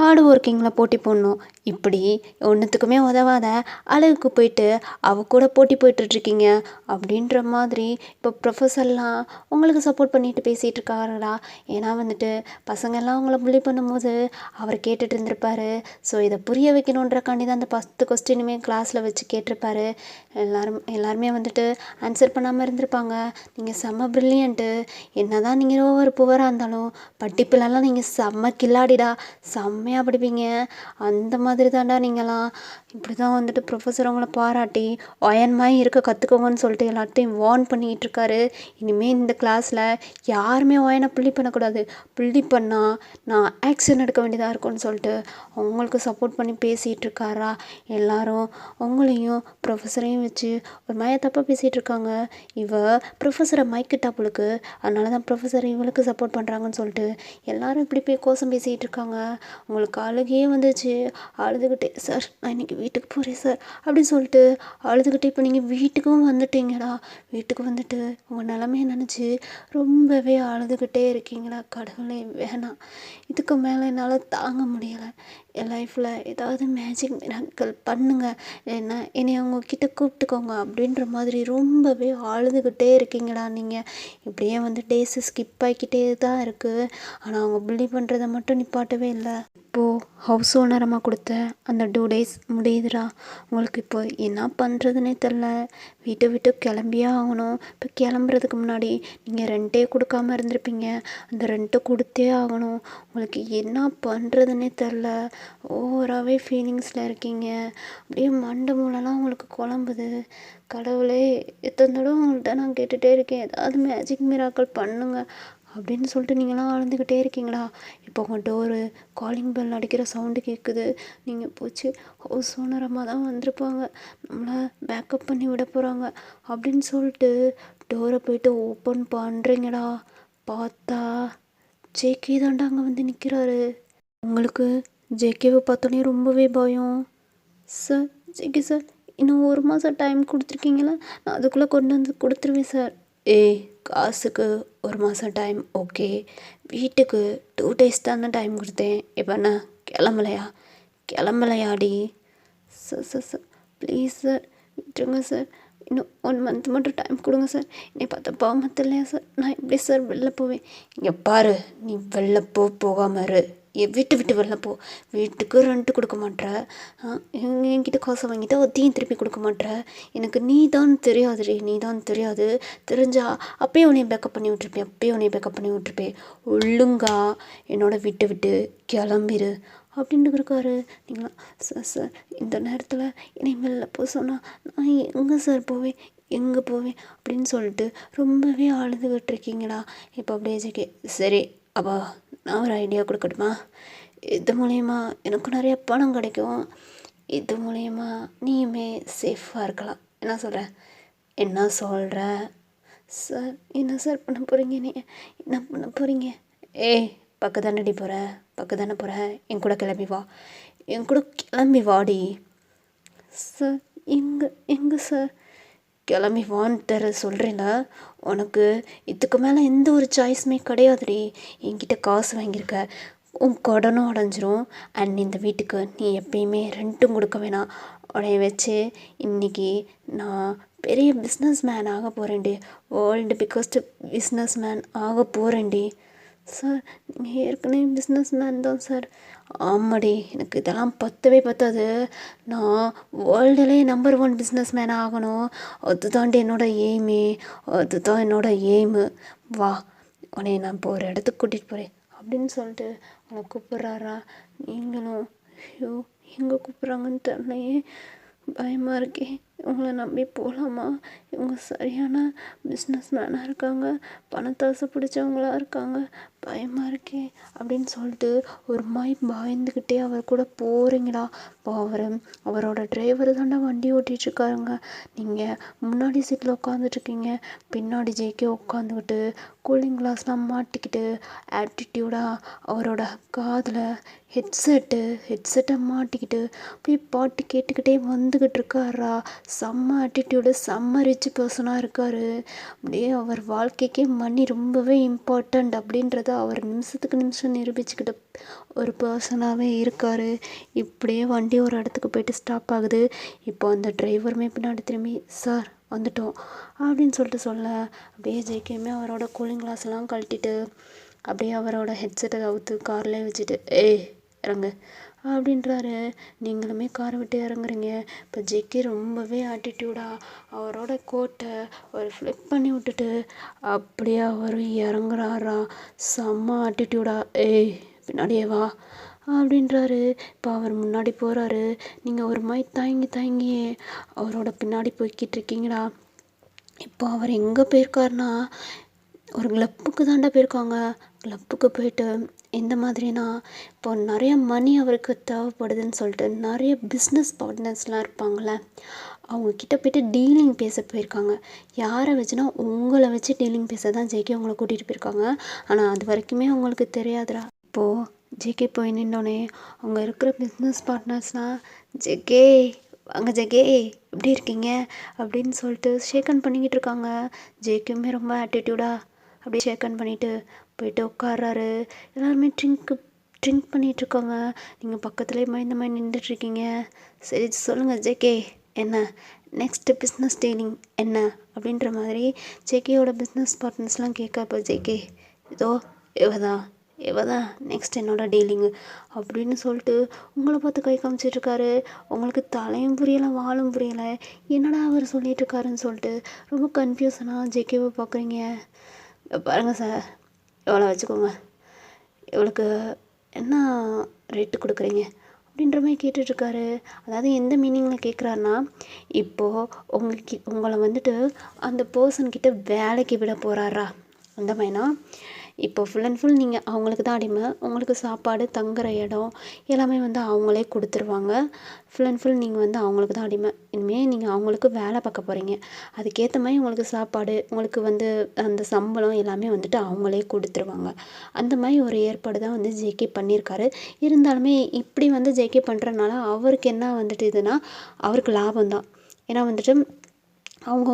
ஹார்ட் ஒர்க்கிங்கில் போட்டி போடணும். இப்படி ஒன்றுத்துக்குமே உதவாத அழகுக்கு போயிட்டு அவ கூட போட்டி போயிட்டுருக்கீங்க அப்படின்ற மாதிரி இப்போ ப்ரொஃபஸர்லாம் உங்களுக்கு சப்போர்ட் பண்ணிட்டு பேசிகிட்டு இருக்காருடா. ஏன்னா வந்துட்டு பசங்கள்லாம் அவங்கள புள்ளி பண்ணும்போது அவர் கேட்டுட்டு இருந்திருப்பாரு. ஸோ இதை புரிய வைக்கணுன்றக்காண்டி தான் அந்த 10 கொஸ்டினுமே கிளாஸில் வச்சு கேட்டிருப்பாரு. எல்லாருமே வந்துட்டு ஆன்சர் பண்ணாமல் இருந்திருப்பாங்க. நீங்கள் செம்ம ப்ரில்லியண்ட்டு. என்ன தான் நீங்கள் ஒவ்வொரு புவராக இருந்தாலும் படிப்புலலாம் நீங்கள் செம்ம கில்லாடிடா, செம்மையாக படிப்பீங்க. அந்த மாதிரி தாண்டா நீங்களாம். இப்படி தான் வந்துட்டு ப்ரொஃபஸர் அவங்கள பாராட்டி ஒயன்மாய் இருக்க கற்றுக்கோங்கன்னு சொல்லிட்டு எல்லாத்தையும் வார்ன் பண்ணிகிட்டு இருக்காரு. இனிமேல் இந்த கிளாஸில் யாருமே ஒயனை புள்ளி பண்ணக்கூடாது, புள்ளி பண்ணால் நான் ஆக்ஷன் எடுக்க வேண்டியதாக இருக்கும்னு சொல்லிட்டு அவங்களுக்கு சப்போர்ட் பண்ணி பேசிகிட்டு இருக்காரா. எல்லாரும் அவங்களையும் ப்ரொஃபஸரையும் வச்சு ஒரு தப்பாக பேசிகிட்டு இருக்காங்க. இவ ப்ரொஃபஸரை மைக்கிட்டா புளுக்கு, அதனால தான் ப்ரொஃபஸர் இவளுக்கு சப்போர்ட் பண்ணுறாங்கன்னு சொல்லிட்டு எல்லாரும் இப்படி போய் கோசம் பேசிகிட்டு இருக்காங்க. உங்களுக்கு அழுகையே வந்துச்சு. அழுதுகிட்டே சார் நான் இன்றைக்கி வீட்டுக்கு போகிறேன் சார் அப்படின்னு சொல்லிட்டு அழுதுகிட்டே இப்போ நீங்கள் வீட்டுக்கும் வந்துட்டீங்கடா. வீட்டுக்கு வந்துட்டு உங்கள் நிலமையை நினச்சி ரொம்பவே அழுதுகிட்டே இருக்கீங்களா. கடவுளே வேணாம், இதுக்கு மேலே என்னால் தாங்க முடியலை. என் லைஃப்பில் ஏதாவது மேஜிக் மிராக்கிள் பண்ணுங்கள், என்ன என்னை அவங்கக்கிட்ட கூப்பிட்டுக்கோங்க அப்படின்ற மாதிரி ரொம்பவே அழுதுகிட்டே இருக்கீங்கடா. நீங்கள் இப்படியே வந்து டேஸு ஸ்கிப் ஆகிக்கிட்டே தான் இருக்குது. ஆனால் அவங்க பிலீவ் பண்ணுறதை மட்டும் நிப்பாட்டவே இல்லை. இப்போது ஹவுஸ் ஓனரமாக கொடுத்த அந்த 2 days முடியுதுடா. உங்களுக்கு இப்போ என்ன பண்ணுறதுனே தெரில. வீட்டை விட்டு கிளம்பியே ஆகணும். இப்போ கிளம்புறதுக்கு முன்னாடி நீங்கள் ரெண்ட்டே கொடுக்காமல் இருந்திருப்பீங்க, அந்த ரெண்ட்டை கொடுத்தே ஆகணும். உங்களுக்கு என்ன பண்ணுறதுனே தெரில. ஓவராகவே ஃபீலிங்ஸில் இருக்கீங்க. அப்படியே மண்டை மூளைலாம் உங்களுக்கு குழம்புது. கடவுளே எத்தனை தடவை உங்கள்கிட்ட நான் கேட்டுகிட்டே இருக்கேன், ஏதாவது மேஜிக் மிராக்கள் பண்ணுங்கள் அப்படின்னு சொல்லிட்டு நீங்களாம் அழுந்துக்கிட்டே இருக்கீங்களா. இப்போ உங்கள் டோரு காலிங் பெல் அடிக்கிற சவுண்டு கேட்குது. நீங்கள் போச்சு ஹவுஸ் ஓனரமாக தான் வந்திருப்பாங்க, நம்மளை பேக்கப் பண்ணி விட போகிறாங்க அப்படின்னு சொல்லிட்டு டோரை போயிட்டு ஓப்பன் பண்ணுறீங்கடா. பார்த்தா ஜேகே தாண்டா அங்கே வந்து நிற்கிறாரு. உங்களுக்கு ஜேகேவை பார்த்தோன்னே ரொம்பவே பயம். சார் ஜேகே சார் இன்னும் 1 மாதம் டைம் கொடுத்துருக்கீங்களா, நான் அதுக்குள்ளே கொண்டு வந்து கொடுத்துருவேன் சார். ஏய் காசுக்கு 1 மாதம் டைம் ஓகே, வீட்டுக்கு 2 days தானே டைம் கொடுத்தேன், இப்போ என்ன கிளம்பலையா? கிளம்பலையாடி? Sir sir sir please sir, விட்டுருங்க சார். இன்னும் 1 மந்த் மட்டும் டைம் கொடுங்க சார். என்னை பார்த்தா பாவமாக இல்லையா சார்? நான் எப்படி சார் வெளில போவேன்? இங்கே பாரு, நீ வெளில போகாமல் இரு. வீட்டு விட்டு வெளில போ. வீட்டுக்கு ரெண்ட்டு கொடுக்க மாட்ற, என்கிட்ட காசை வாங்கிட்டு அதையும் திருப்பி கொடுக்க மாட்ற. எனக்கு நீ தான் தெரியாதுடி, நீ தான் தெரியாது. தெரிஞ்சா அப்பயே உன்னை பேக்கப் பண்ணி விட்டுருப்பேன். ஒழுங்கா என்னோட வீட்டை விட்டு கிளம்பிரு அப்படின்னு இருக்காரு. நீங்களா சார் சார் இந்த நேரத்தில் என்னை வெளில போக சொன்னால் நான் எங்கே போவேன் அப்படின்னு சொல்லிட்டு ரொம்பவே அழுதுகிட்டு இருக்கீங்களா? இப்போ அப்படியே ஜெகே, சரி அப்போ நான் ஒரு ஐடியா கொடுக்கட்டுமா? இது மூலயமா எனக்கு நிறைய பணம் கிடைக்கும். இது மூலயமா நீயுமே சேஃபாக இருக்கலாம். என்ன சொல்கிற சார்? என்ன சார் பண்ண போகிறீங்க? நீங்கள் என்ன பண்ண போகிறீங்க? ஏய், பக்கத்தானடி போகிற, என் கூட கிளம்பி வாடி. சார் எங்கே சார்? கிளம்பி வான்ட்டு சொல்கிறேன்ல. உனக்கு இதுக்கு மேலே எந்த ஒரு சாய்ஸுமே கிடையாதுடி. என்கிட்ட காசு வாங்கியிருக்க, உன் கடனும் அடைஞ்சிரும். அண்ட் இந்த வீட்டுக்கு நீ எப்பயுமே ரெண்ட்டும் கொடுக்க வேணாம். உடைய வச்சு இன்றைக்கி நான் பெரிய பிஸ்னஸ் மேன் ஆக போகிறேன்டி. வேர்ல்டு பிக்கஸ்ட் பிஸ்னஸ் மேன் ஆக போகிறேன்டி. சார் நீங்கள் ஏற்கனவே பிஸ்னஸ் மேன் தான் சார். ஆமாடி, எனக்கு இதெல்லாம் பத்தாது. நான் வேர்ல்டுலே நம்பர் 1 பிஸ்னஸ் மேன் ஆகணும். அதுதான் என்னோட எய்மு. வா, உன்னை நான் இப்போ ஒரு இடத்துக்கு கூட்டிகிட்டு போகிறேன் அப்படின்னு சொல்லிட்டு அவனை கூப்பிட்றாரா? நீங்களும் ஐயோ எங்கே கூப்பிட்றாங்கன்னு தெரியலையே, பயமாக இருக்கே. இவங்களை நம்பி போகலாமா? இவங்க சரியான பிஸ்னஸ் மேனாக இருக்காங்க, பணத்தாசை பிடிச்சவங்களா இருக்காங்க, பயமாக இருக்கே அப்படின்னு சொல்லிட்டு ஒரு பயந்துக்கிட்டே அவர் கூட போகிறீங்களா? இப்போ அவரோட டிரைவர் தாண்டா வண்டி ஓட்டிகிட்ருக்காருங்க. நீங்கள் முன்னாடி சீட்டில் உட்காந்துட்ருக்கீங்க, பின்னாடி ஜேகே உட்காந்துக்கிட்டு கூலிங் கிளாஸ்லாம் மாட்டிக்கிட்டு ஆட்டிடியூடாக அவரோட காதில் ஹெட்செட்டை மாட்டிக்கிட்டு அப்படியே பாட்டு கேட்டுக்கிட்டே வந்துக்கிட்டு இருக்காரா? செம்ம ஆட்டிடியூடு, செம்ம ரிச் பர்சனாக இருக்கார். அப்படியே அவர் வாழ்க்கைக்கே மணி ரொம்பவே இம்பார்ட்டண்ட் அப்படின்றத அவர் நிமிஷத்துக்கு நிமிஷம் நிரூபிச்சுக்கிட்ட ஒரு பர்சனாகவே இருக்கார். இப்படியே வண்டி ஒரு இடத்துக்கு போயிட்டு ஸ்டாப் ஆகுது. இப்போ அந்த டிரைவருமே பின்னாடி திரும்பி சார் வந்துட்டோம் அப்படின்னு சொல்லிட்டு அப்படியே ஜெயிக்கையுமே அவரோட கூலிங் கிளாஸ்லாம் கழட்டிட்டு அப்படியே அவரோட ஹெட்செட்டை அவுத்து கார்லேயே வச்சுட்டு ஏய் இறங்கு அப்படின்றாரு. நீங்களுமே காரை விட்டு இறங்குறீங்க. இப்போ ஜெக்கி ரொம்பவே ஆட்டிடியூடாக அவரோட கோட்டை ஒரு ஃப்ளிப் பண்ணி விட்டுட்டு அப்படியே அவர் இறங்குறாரா? செம்ம ஆட்டிடியூடாக ஏய் பின்னாடியே வா அப்படின்றாரு. இப்போ அவர் முன்னாடி போகிறாரு. நீங்கள் ஒரு மாதிரி தயங்கியே அவரோட பின்னாடி போய்கிட்டு இருக்கீங்களா? இப்போ அவர் எங்கே போயிருக்காருனா ஒரு கிளப்புக்கு தாண்டா போயிருக்காங்க. கிளப்புக்கு போயிட்டு எந்த மாதிரினா இப்போ நிறைய மணி அவருக்கு தேவைப்படுதுன்னு சொல்லிட்டு நிறைய பிஸ்னஸ் பார்ட்னர்ஸ்லாம் இருப்பாங்களே, அவங்கக்கிட்ட போய்ட்டு டீலிங் பேச போயிருக்காங்க. யாரை வச்சுனா உங்களை வச்சு டீலிங் பேச தான் ஜேகே அவங்கள கூட்டிகிட்டு போயிருக்காங்க. ஆனால் அது வரைக்குமே அவங்களுக்கு தெரியாதுடா. இப்போது ஜேகே போய் நின்னோடனே அவங்க இருக்கிற பிஸ்னஸ் பார்ட்னர்ஸ்லாம் ஜேகே வாங்க ஜேகே எப்படி இருக்கீங்க அப்படின்னு சொல்லிட்டு ஷேக்கன் பண்ணிக்கிட்டு இருக்காங்க. ஜேகேமே ரொம்ப ஆட்டிடியூடாக அப்படியே ஷேக்கன் பண்ணிவிட்டு போயிட்டு உட்கார்றாரு. எல்லாருமே ட்ரிங்க் பண்ணிகிட்ருக்காங்க. நீங்கள் பக்கத்துலேயே இந்த மாதிரி நின்றுட்டுருக்கீங்க. சரி சொல்லுங்கள் ஜேகே, என்ன நெக்ஸ்ட்டு பிஸ்னஸ் டீலிங் என்ன அப்படின்ற மாதிரி ஜேகேயோட பிஸ்னஸ் பார்ட்னர்ஸ்லாம் கேட்கப்போ ஜேகே இதோ இவதான் நெக்ஸ்ட் என்னோட டீலிங்கு அப்படின்னு சொல்லிட்டு உங்களை பார்த்து கை காமிச்சிட்ருக்காரு. உங்களுக்கு தலையும் புரியலை வாலும் புரியலை, என்னடா அவர் சொல்லிகிட்ருக்காருன்னு சொல்லிட்டு ரொம்ப கன்ஃபியூஷனாக ஜேகேவை பார்க்குறீங்க. பாருங்கள் சார், எவ்வளோ வச்சுக்கோங்க, இவளுக்கு என்ன ரேட்டு கொடுக்குறீங்க அப்படின்ற மாதிரி கேட்டுட்ருக்காரு. அதாவது எந்த மீனிங்கில் கேட்குறாருனா, இப்போது உங்களை வந்துட்டு அந்த பர்சன்கிட்ட வேலைக்கு விட போகிறாரா அந்த மாதிரினா, இப்போ ஃபுல் அண்ட் ஃபுல் நீங்கள் அவங்களுக்கு தான் அடிமை. உங்களுக்கு சாப்பாடு தங்குற இடம் எல்லாமே அவங்களே கொடுத்துருவாங்க. ஃபுல் அண்ட் ஃபுல் நீங்கள் அவங்களுக்கு தான் அடிமை. இனிமேல் நீங்கள் அவங்களுக்கு வேலை பார்க்க போகிறீங்க. அதுக்கேற்ற மாதிரி உங்களுக்கு சாப்பாடு, உங்களுக்கு அந்த சம்பளம் எல்லாமே அவங்களே கொடுத்துருவாங்க. அந்த மாதிரி ஒரு ஏற்பாடு தான் ஜேகே பண்ணியிருக்காரு. இருந்தாலுமே இப்படி ஜேகே பண்ணுறதுனால அவருக்கு என்ன இதுனா அவருக்கு லாபம் தான். ஏன்னா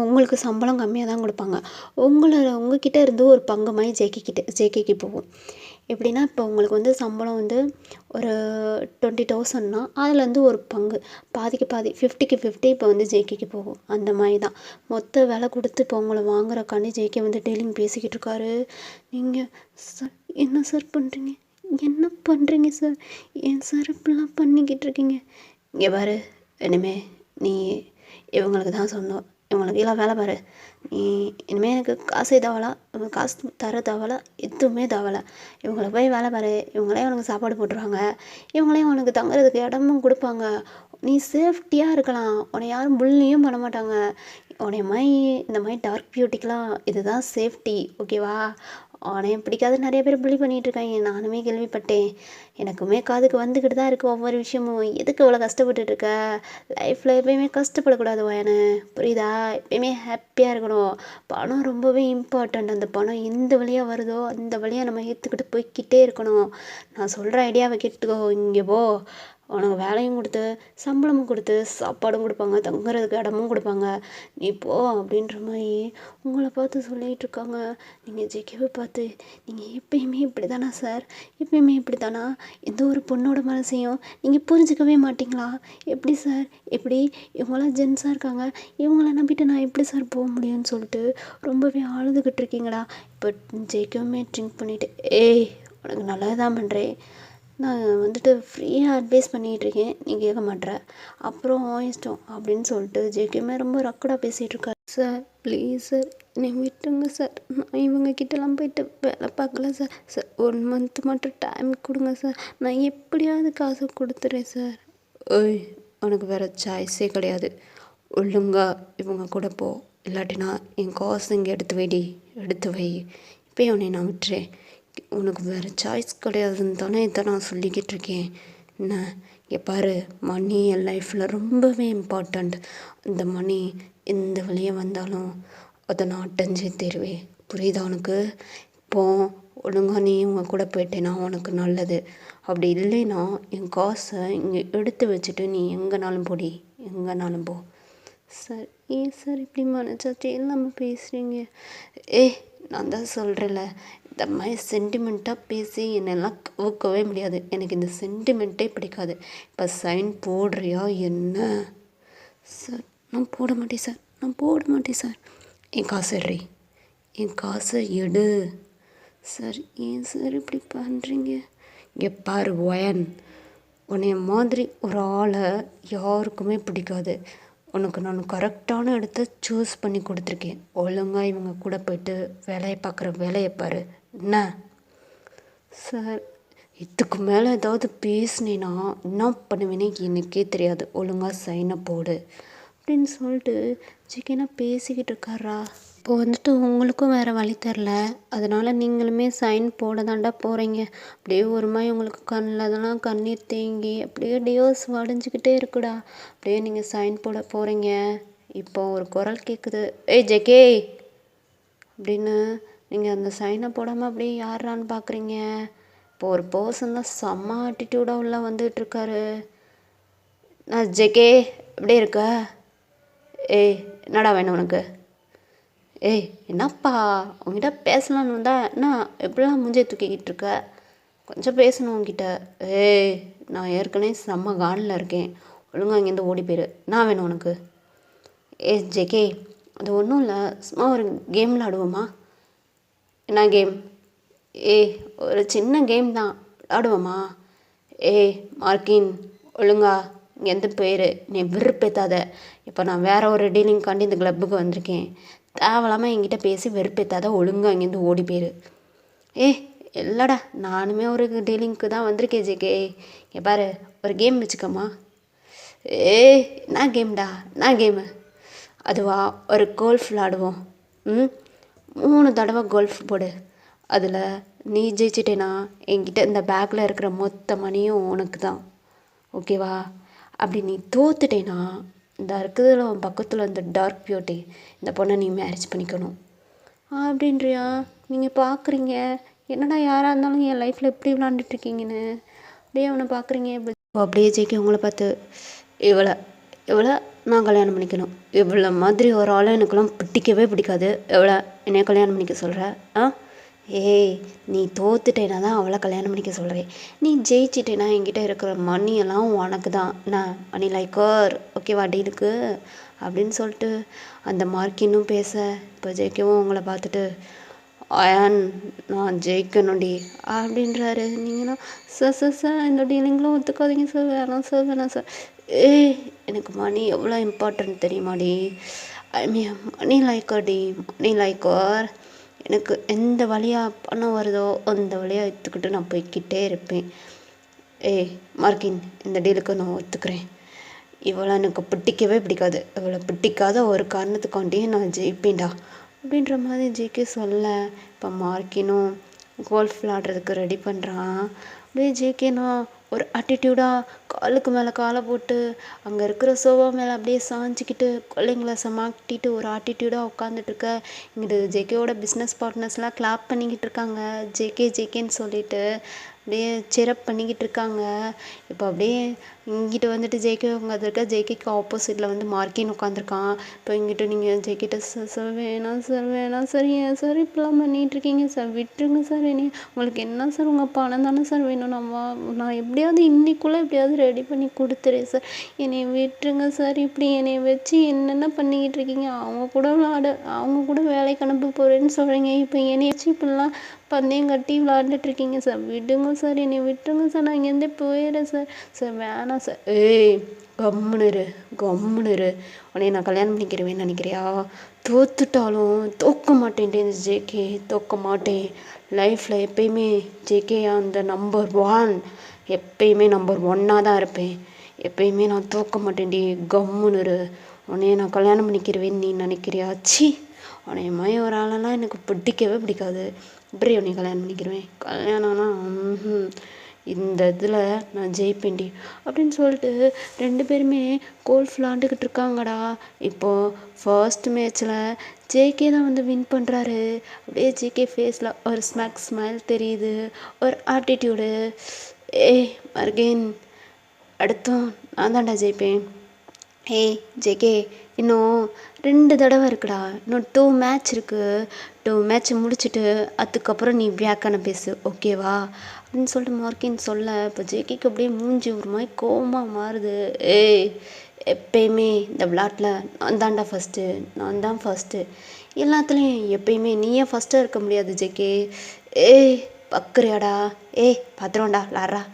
உங்களுக்கு சம்பளம் கம்மியாக தான் கொடுப்பாங்க. உங்ககிட்ட இருந்து ஒரு பங்கு மாதிரி ஜேகேக்கு போகும். எப்படின்னா இப்போ உங்களுக்கு வந்து சம்பளம் வந்து ஒரு 20,000னா அதுலேருந்து ஒரு பங்கு பாதிக்கு பாதி 50க்கு 50 இப்போ வந்து ஜேகேக்கு போகும். அந்த மாதிரி தான் மொத்த விலை கொடுத்து இப்போ உங்களை வாங்குறக்காண்டி ஜேகே வந்து டெய்லிங் பேசிக்கிட்டு இருக்காரு. நீங்கள் சார் என்ன சார் பண்ணுறீங்க, என்ன பண்ணுறீங்க சார், ஏன் சார் இப்படிலாம் பண்ணிக்கிட்டு இருக்கீங்க? இங்கே பாரு, இனிமே நீ இவங்களுக்கு தான் சொன்னோம், இவங்களுக்கு எல்லாம் வேலை பாரு. நீ இனிமேல் எனக்கு காசே தேவலை, இவங்க காசு தர தேவலை, எதுவுமே தேவலை. இவங்கள போய் வேலை பாரு, இவங்களே உனக்கு சாப்பாடு போட்டுருவாங்க, இவங்களே உனக்கு தங்குறதுக்கு இடமும் கொடுப்பாங்க, நீ சேஃப்டியாக இருக்கலாம், உன்னை யாரும் புல்லியும் பண்ண மாட்டாங்க. உன்னைய மாதிரி இந்த மாதிரி டார்க் பியூட்டிக்கெலாம் இதுதான் சேஃப்டி, ஓகேவா? உனைய பிடிக்காது நிறைய பேர் புள்ளி பண்ணிகிட்டு இருக்காங்க, நானுமே கேள்விப்பட்டேன். எனக்குமே காதுக்கு வந்துக்கிட்டு தான் இருக்குது ஒவ்வொரு விஷயமும். எதுக்கு இவ்வளோ கஷ்டப்பட்டுட்ருக்க? லைஃப்பில் எப்பயுமே கஷ்டப்படக்கூடாது வயனு, புரியுதா? எப்பயுமே ஹாப்பியாக இருக்கணும். பணம் ரொம்பவே இம்பார்ட்டண்ட். அந்த பணம் எந்த வழியாக வருதோ அந்த வழியாக நம்ம ஏற்றுக்கிட்டு போய்க்கிட்டே இருக்கணும். நான் சொல்கிற ஐடியாவை கேட்டுக்கோ. இங்கே போ, உனக்கு வேலையும் கொடுத்து சம்பளமும் கொடுத்து சாப்பாடும் கொடுப்பாங்க, தங்குறதுக்கு இடமும் கொடுப்பாங்க, நீ போ அப்படின்ற மாதிரி உங்களை பார்த்து சொல்லிகிட்டு இருக்காங்க. நீங்கள் ஜேகேவை பார்த்து நீங்கள் எப்பயுமே இப்படி தானா சார், எப்பயுமே இப்படி தானா? எந்த ஒரு பொண்ணோட மனசையும் நீங்கள் புரிஞ்சிக்கவே மாட்டிங்களா? எப்படி சார், எப்படி? இவங்களாம் ஜென்ஸாக இருக்காங்க, இவங்கள நம்பிட்டு நான் எப்படி சார் போக முடியும்னு சொல்லிட்டு ரொம்பவே அழுதுகிட்டு இருக்கீங்களா? இப்போ ஜேகேவுமே ட்ரிங்க் பண்ணிவிட்டு, ஏய் உனக்கு நல்லது தான் பண்ணுறேன், நான் வந்துட்டு ஃப்ரீயாக அட்வைஸ் பண்ணிகிட்ருக்கேன், நீ கேட்க மாட்ற, அப்புறம் இஷ்டம் அப்படின்னு சொல்லிட்டு ஜேகேமே ரொம்ப ரக்கடாக பேசிகிட்டு இருக்காரு. சார் ப்ளீஸ் சார், என்னை விட்டுங்க சார், நான் இவங்கக்கிட்டலாம் போயிட்டு வேலை பார்க்கல சார். சார் 1 மந்த் மட்டும் டைம் கொடுங்க சார், நான் எப்படியாவது காசு கொடுத்துட்றேன் சார். ஓய், உனக்கு வேறு சாய்ஸே கிடையாது, ஒழுங்கா இவங்க கூட போ, இல்லாட்டினா என் காசு இங்கே எடுத்து வை, இப்போ உன்னை நான் விட்டுறேன். உனக்கு வேறு சாய்ஸ் கிடையாதுன்னு தானே இதை நான் சொல்லிக்கிட்டு இருக்கேன். என்ன இங்கே பாரு, மணி என் லைஃப்பில் ரொம்பவே இம்பார்ட்டண்ட். இந்த மணி எந்த வழியே வந்தாலும் அதை நான் அடைஞ்சே தருவேன், புரியுதா உனக்கு? இப்போது ஒழுங்கா நீ உங்கள் கூட போயிட்டேன்னா உனக்கு நல்லது. அப்படி இல்லைன்னா என் காசை இங்கே எடுத்து வச்சுட்டு நீ எங்கேனாலும் போடி, எங்கேனாலும் போ. சார் ஏன் சார் இப்படி மனசாட்சி இல்லாமல் பேசுகிறீங்க? நான் தான் சொல்கிறேன்ல, இந்த மாதிரி சென்டிமெண்ட்டாக பேசி என்னெல்லாம் கவுக்கவே முடியாது. எனக்கு இந்த சென்டிமெண்ட்டே பிடிக்காது. இப்போ சைன் போடுறியா என்ன? சார் நான் போட மாட்டேன் சார், நான் போட மாட்டேன் சார். என் காசை எடு, என் காசை எடு. சார் ஏன் சார் இப்படி பண்ணுறீங்க? இங்கே பாரு ஒயன், உன்னைய மாதிரி ஒரு ஆளை யாருக்குமே பிடிக்காது. உனக்கு நான் கரெக்டான இடத்த சூஸ் பண்ணி கொடுத்துருக்கேன். ஒழுங்காக இவங்க கூட போய்ட்டு வேலையை பார்க்குற வேலையை பாரு. என்ன சார், இதுக்கு மேலே ஏதாவது பேசுனேன்னா என்ன பண்ணுவேனே எனக்கே தெரியாது. ஒழுங்காக சைனை போடு அப்படின்னு சொல்லிட்டு ஜேகேனா பேசிக்கிட்டு இருக்காரா. இப்போ வந்துட்டு உங்களுக்கும் வேறு வழி தெரில, அதனால் நீங்களுமே சைன் போட தாண்டா போகிறீங்க. அப்படியே ஒரு மாதிரி உங்களுக்கு கண்ணில் அதெல்லாம் கண்ணீர் தேங்கி அப்படியே டியோஸ் வடிஞ்சிக்கிட்டே இருக்குடா. அப்படியே நீங்கள் சைன் போட போகிறீங்க. இப்போ ஒரு குரல் கேட்குது, ஏய் ஜேகே அப்படின்னு. நீங்கள் அந்த சைனை போடாமல் அப்படியே யாரான்னு பார்க்குறீங்க. இப்போ ஒரு பர்சன் தான் செம்ம ஆட்டிடியூடாக உள்ள வந்துகிட்ருக்காரு. நான் ஜேகே அப்படியே இருக்க? ஏய் என்னடா வேணும் உனக்கு? ஏய் என்னப்பா, உங்ககிட்ட பேசலான்னு வந்தா என்ன எப்படிலாம் மூஞ்சியை தூக்கிக்கிட்டு இருக்க? கொஞ்சம் பேசணும் உங்ககிட்ட. ஏய் நான் ஏற்கனவே செம்ம கானில் இருக்கேன், ஒழுங்காக இங்கேருந்து ஓடி போயிரு. நான் வேணும் உனக்கு? ஜேகே அது ஒன்றும் இல்லை, சும்மா ஒரு கேம் விளாடுவோமா? என்ன கேம்? ஒரு சின்ன கேம் தான், விளாடுவோமா? மார்க்கின் ஒழுங்கா இங்கேருந்து போயிரு, நீ வெறுப்பேத்தாத. இப்போ நான் வேறு ஒரு டீலிங்காண்டி இந்த கிளப்புக்கு வந்திருக்கேன், தேவையில்லாமல் என்கிட்ட பேசி வெறுப்பேத்தாத, ஒழுங்காக இங்கேருந்து ஓடி போயிரு. இல்லைடா, நானுமே ஒரு டீலிங்க்கு தான் வந்திருக்கேன் ஜேகே. இங்கே பாரு, ஒரு கேம் வச்சுக்கம்மா. என்ன கேம்டா? என்ன கேமு? அதுவா, ஒரு கோல்ஃப் விளாடுவோம். 3 தடவை கோல்ஃப் போடு. அதில் நீ ஜெயிச்சிட்டேன்னா என்கிட்ட இந்த பேக்கில் இருக்கிற மொத்த மணியும் உனக்கு தான், ஓகேவா? அப்படி நீ தோத்துட்டேன்னா இந்த இருக்கிறதுல உன் பக்கத்தில் இந்த டார்க் பியூட்டி இந்த பொண்ணை நீ மேரேஜ் பண்ணிக்கணும் அப்படின்றியா? நீங்கள் பார்க்குறீங்க என்னடா யாராக இருந்தாலும் என் லைஃப்பில் எப்படி விளாண்டுட்ருக்கீங்கன்னு அப்படியே அவனை பார்க்குறீங்க. அப்படியே ஜெயிக்க உங்களை பார்த்து, இவளை நான் கல்யாணம் பண்ணிக்கணும், இவ்வளோ மாதிரி ஒரு ஆளை எனக்குலாம் பிடிக்கவே பிடிக்காது, எவ்வளோ என்னைய கல்யாணம் பண்ணிக்க சொல்கிற? ஏய், நீ தோத்துட்டேனா தான் அவளை கல்யாணம் பண்ணிக்க சொல்கிறேன். நீ ஜெயிச்சிட்டேனா என்கிட்ட இருக்கிற மணியெல்லாம் உனக்கு தான். நான் மணி லைக்கர் ஓகேவா டீலுக்கு அப்படின்னு சொல்லிட்டு அந்த மார்க்கினும் பேச, இப்போ ஜெயிக்கவும் உங்களை பார்த்துட்டு அயான் நான் ஜெயிக்கணும்டி அப்படின்றாரு. நீங்கன்னா சார் சார் சார் இந்த டீலிங்களும் ஒத்துக்காதீங்க சார், வேணாம் சார் வேணாம் சார். ஏய், எனக்கு மணி எவ்வளோ இம்பார்ட்டன்ட் தெரியுமாடி? ஐ மீன் மணி லைக்கர் டி, மணி லைக்கர். எனக்கு எந்த வழியாக பணம் வருதோ அந்த வழியாக எடுத்துக்கிட்டு நான் போய்கிட்டே இருப்பேன். ஏய் மார்க்கின், இந்த டீலுக்கு நான் ஒத்துக்கிறேன். இவளை எனக்கு பிடிக்கவே பிடிக்காது. இவளை பிடிக்காத ஒரு காரணத்துக்காண்டியே நான் ஜெயிப்பேன்டா அப்படின்ற மாதிரி ஜேகே சொல்ல, இப்போ மார்க்கினும் கோல்ஃப் விளாடுறதுக்கு ரெடி பண்ணுறான். அப்படியே ஜேகேனா ஒரு ஆட்டிடியூடாக காலுக்கு மேலே காலை போட்டு அங்கே இருக்கிற சோஃபா மேலே அப்படியே சாஞ்சிக்கிட்டு கொள்ளைங்களை சமாட்டிட்டு ஒரு ஆட்டிடியூடாக உட்காந்துட்ருக்க. இங்கிட்டு ஜேகேவோட பிஸ்னஸ் பார்ட்னர்ஸ்லாம் கிளாப் பண்ணிக்கிட்டு இருக்காங்க. ஜேகே ஜேகேன்னு சொல்லிட்டு அப்படியே சிரப் பண்ணிக்கிட்டு இருக்காங்க. இப்போ அப்படியே இங்கிட்டு வந்துட்டு ஜேகே உட்காந்துருக்க, ஜேகேக்கு ஆப்போசிட்டில் வந்து மார்க்கின் உட்காந்துருக்கான். இப்போ இங்கிட்ட நீங்கள் ஜேகேட்ட சார் சார் வேணாம் சார் வேணாம் சார், ஏன் சார் இப்படிலாம் பண்ணிகிட்ருக்கீங்க சார், விட்டுருங்க சார். என்னை உங்களுக்கு என்ன சார், உங்கள் பணம் தானே சார் வேணும். நான் எப்படியாவது இன்னைக்குள்ளே எப்படியாவது ரெடி பண்ணி கொடுத்துறேன் சார், என்னை விட்டுருங்க சார். இப்படி என்னை வச்சு என்னென்ன பண்ணிக்கிட்டு இருக்கீங்க? அவங்க கூட வேலைக்கு அனுப்ப போகிறேன்னு சொல்கிறீங்க, இப்போ என்னை வச்சு இப்படிலாம் பந்தயம் கட்டி விளாண்டுட்ருக்கீங்க சார், விடுங்க சார், என்னை விட்டுருங்க சார், நான் இங்கேருந்தே போயிடுறேன் சார். சார் வேணாம் சார். ஏய் கம்முனுரு கம்முனுரு, உன்னை நான் கல்யாணம் பண்ணிக்கிறவேன்னு நினைக்கிறியா? தோத்துட்டாலும் தோக்க மாட்டேன்ட்டு இந்த ஜேகே, தோக்க மாட்டேன். லைஃப்பில் எப்பயுமே ஜேகே அந்த நம்பர் 1, எப்பயுமே நம்பர் 1ஆக தான் இருப்பேன். எப்பயுமே நான் தோக்க மாட்டேன்டி, கம்முனுரு. உன்னைய நான் கல்யாணம் பண்ணிக்கிறவேன்னு நீ நினைக்கிறியா? சி, உன்னைய மாதிரி ஒரு ஆளெல்லாம் எனக்கு பிடிக்கவே பிடிக்காது. இப்படி உன்னை கல்யாணம் பண்ணிக்கிறவேன். கல்யாணம்னா இந்த இதில் நான் ஜெயிப்பேன்டி அப்படின்னு சொல்லிட்டு 2 பேருமே கோல்ஃப் விளாண்டுக்கிட்டு இருக்காங்கடா. இப்போது ஃபர்ஸ்ட் மேட்ச்சில் ஜேகே தான் வந்து வின் பண்ணுறாரு. அப்படியே ஜேகே ஃபேஸில் ஒரு ஸ்மைல் தெரியுது, ஒரு ஆட்டிடியூடு. ஏய் மர்கேன், அடுத்தும் நான் தான்டா ஜெயிப்பேன். ஏய் ஜேகே, இன்னும் 2 தடவை இருக்குடா, இன்னும் 2 மேட்ச் இருக்குது. 2 மேட்ச் முடிச்சுட்டு அதுக்கப்புறம் நீ வியாக்கான பேசு ஓகேவா அப்படின்னு சொல்லிட்டு மார்க்கின் சொல்ல, இப்போ ஜேகேக்கு அப்படியே மூஞ்சி ஒரு மாதிரி கோவமாக மாறுது. ஏய், எப்பயுமே இந்த விளாட்டில் நான் தான்டா ஃபஸ்ட்டு, நான் தான் ஃபஸ்ட்டு எல்லாத்துலேயும். எப்பயுமே நீயே ஃபஸ்ட்டாக இருக்க முடியாது ஜேகே. ஏய் பக்குறியாடா, ஏய் பத்திரம்டா லாரா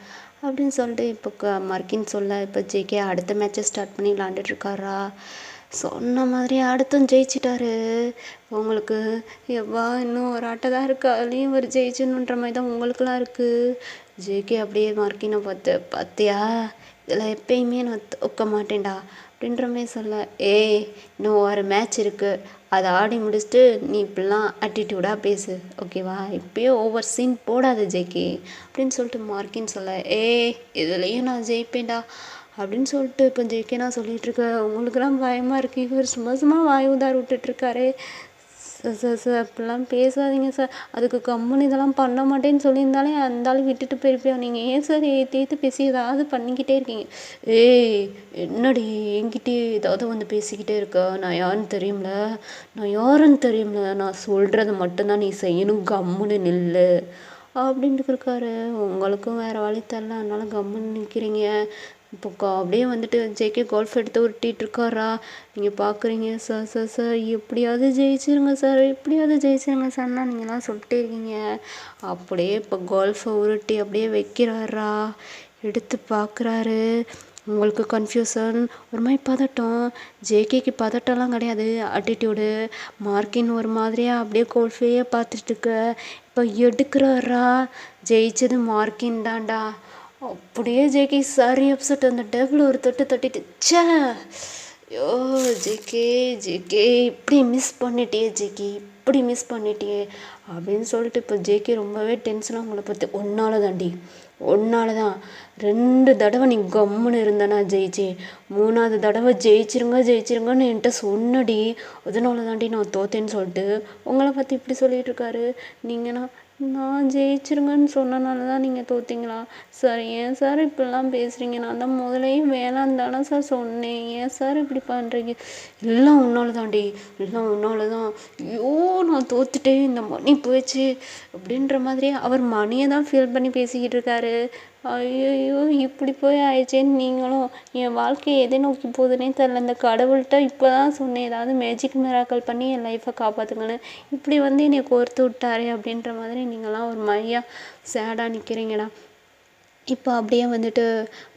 அப்படின்னு சொல்லிட்டு இப்போ மார்க்கின்னு சொல்ல, இப்போ ஜேகே அடுத்த மேட்ச்சை ஸ்டார்ட் பண்ணி விளாண்டுட்ருக்காரா. சொன்ன மாதிரி அடுத்தும் ஜெயிச்சிட்டாரு. உங்களுக்கு எவ்வா இன்னும் ஒரு ஆட்டை தான் இருக்குது, அதுலேயும் ஒரு ஜெயிச்சணுன்ற மாதிரி தான் உங்களுக்குலாம் இருக்குது. ஜேகே அப்படியே மார்க்கினை பார்த்தியா, இதில் எப்பயுமே நான் தோக்க மாட்டேன்டா அப்படின்ற மாதிரி சொல்ல. ஏய் இன்னும் ஒரு மேட்ச் இருக்குது, அதை ஆடி முடிச்சுட்டு நீ இப்படிலாம் ஆட்டிடியூடாக பேசு ஓகேவா, இப்போயே ஓவர் சீன் போடாத ஜேகே அப்படின்னு சொல்லிட்டு மார்க்கின்னு சொல்ல. ஏய் இதுலேயும் நான் ஜெயிப்பேன்டா அப்படின்னு சொல்லிட்டு இப்போ ஜேகே நான் சொல்லிகிட்ருக்கேன். உங்களுக்குலாம் பயமாக இருக்குது, இவர் சும்மா வாய் உதார் விட்டுட்ருக்காரே. சார் அப்படிலாம் பேசாதீங்க சார், அதுக்கு கம்முன்னு இதெல்லாம் பண்ண மாட்டேன்னு சொல்லியிருந்தாலே அந்தாலும் விட்டுட்டு போயிருப்பேன். நீங்கள் ஏன் சார் ஏற்று பேசி ஏதாவது பண்ணிக்கிட்டே இருக்கீங்க? ஏய் என்னடி என்கிட்டே ஏதாவது வந்து பேசிக்கிட்டே இருக்கா? நான் யாருன்னு தெரியும்ல, நான் சொல்கிறது மட்டும்தான் நீ செய்யணும், கம்முன்னு நில்லு அப்படின்ட்டு இருக்காரு. உங்களுக்கும் வேறு வழி தரல, அதனால கம்முன்னு நிற்கிறீங்க. இப்போ அப்படியே வந்துட்டு ஜேகே கோல்ஃப் எடுத்து உருட்டிகிட்டு இருக்காரா. நீங்கள் பார்க்குறீங்க. சார் எப்படியாவது ஜெயிச்சிருங்க சார், எப்படியாவது ஜெயிச்சிருங்க சார்னா நீங்களாம் சொல்லிட்டே இருக்கீங்க. அப்படியே இப்போ கோல்ஃபை உருட்டி அப்படியே வைக்கிறாரா, எடுத்து பார்க்குறாரு. உங்களுக்கு கன்ஃபியூஷன், ஒரு மாதிரி பதட்டம். ஜேகேக்கு பதட்டம்லாம் கிடையாது, ஆட்டிடியூடு. மார்க்கின் ஒரு மாதிரியாக அப்படியே கோல்ஃபையே பார்த்துட்டு இருக்க. இப்போ எடுக்கிறாரா, ஜெயிச்சது மார்க்கின் தான்டா. அப்படியே ஜேகே சாரி அப்செட், அந்த டேபிள் ஒரு தட்டிட்டு ச்சே, ஐயோ ஜேகே இப்படி மிஸ் பண்ணிட்டியே ஜேகே, இப்படி மிஸ் பண்ணிட்டியே அப்படின்னு சொல்லிட்டு இப்போ ஜேகே ரொம்பவே டென்ஷனாக உங்களை பற்றி. ஒன்னால தான் 2 தடவை நீ கம்முன்னு இருந்தனா ஜெயிச்சேன். 3வது தடவை ஜெயிச்சிருங்கன்னு என்கிட்ட சொன்னடி. அதனால தாண்டி நான் தோத்தேன்னு சொல்லிட்டு உங்களை பற்றி இப்படி சொல்லிட்டு இருக்காரு. நீங்கன்னா நான் ஜெயிச்சிருங்கன்னு சொன்னனால தான் நீங்கள் தோத்தீங்களா? சார் ஏன் சார் இப்படிலாம் பேசுகிறீங்க? நான் தான் முதலையும் வேணான்னு தானே சார் சொன்னேன். ஏன் சார் இப்படி பண்ணுறீங்க? எல்லாம் உன்னால தாண்டி, எல்லாம் உன்னால தான். ஐயோ நான் தோத்துட்டேன், இந்த மணி போயிடுச்சு அப்படின்ற மாதிரி அவர் மணியை தான் ஃபீல் பண்ணி பேசிக்கிட்டு இருக்காரு. ஐயோ இப்படி போய் ஆயிடுச்சேன்னு நீங்களும் என் வாழ்க்கையை எதை நோக்கி போகுதுன்னே தெரில. இந்த கடவுள்கிட்ட இப்போ தான் சொன்னேன் ஏதாவது மேஜிக் மிராக்கல் பண்ணி என் லைஃப்பை காப்பாற்றுங்கன்னு. இப்படி வந்து என்னை கோர்த்து விட்டாரே அப்படின்ற மாதிரி நீங்களாம் ஒரு மாதிரியாக சேடாக நிற்கிறீங்கடா. இப்போ அப்படியே வந்துட்டு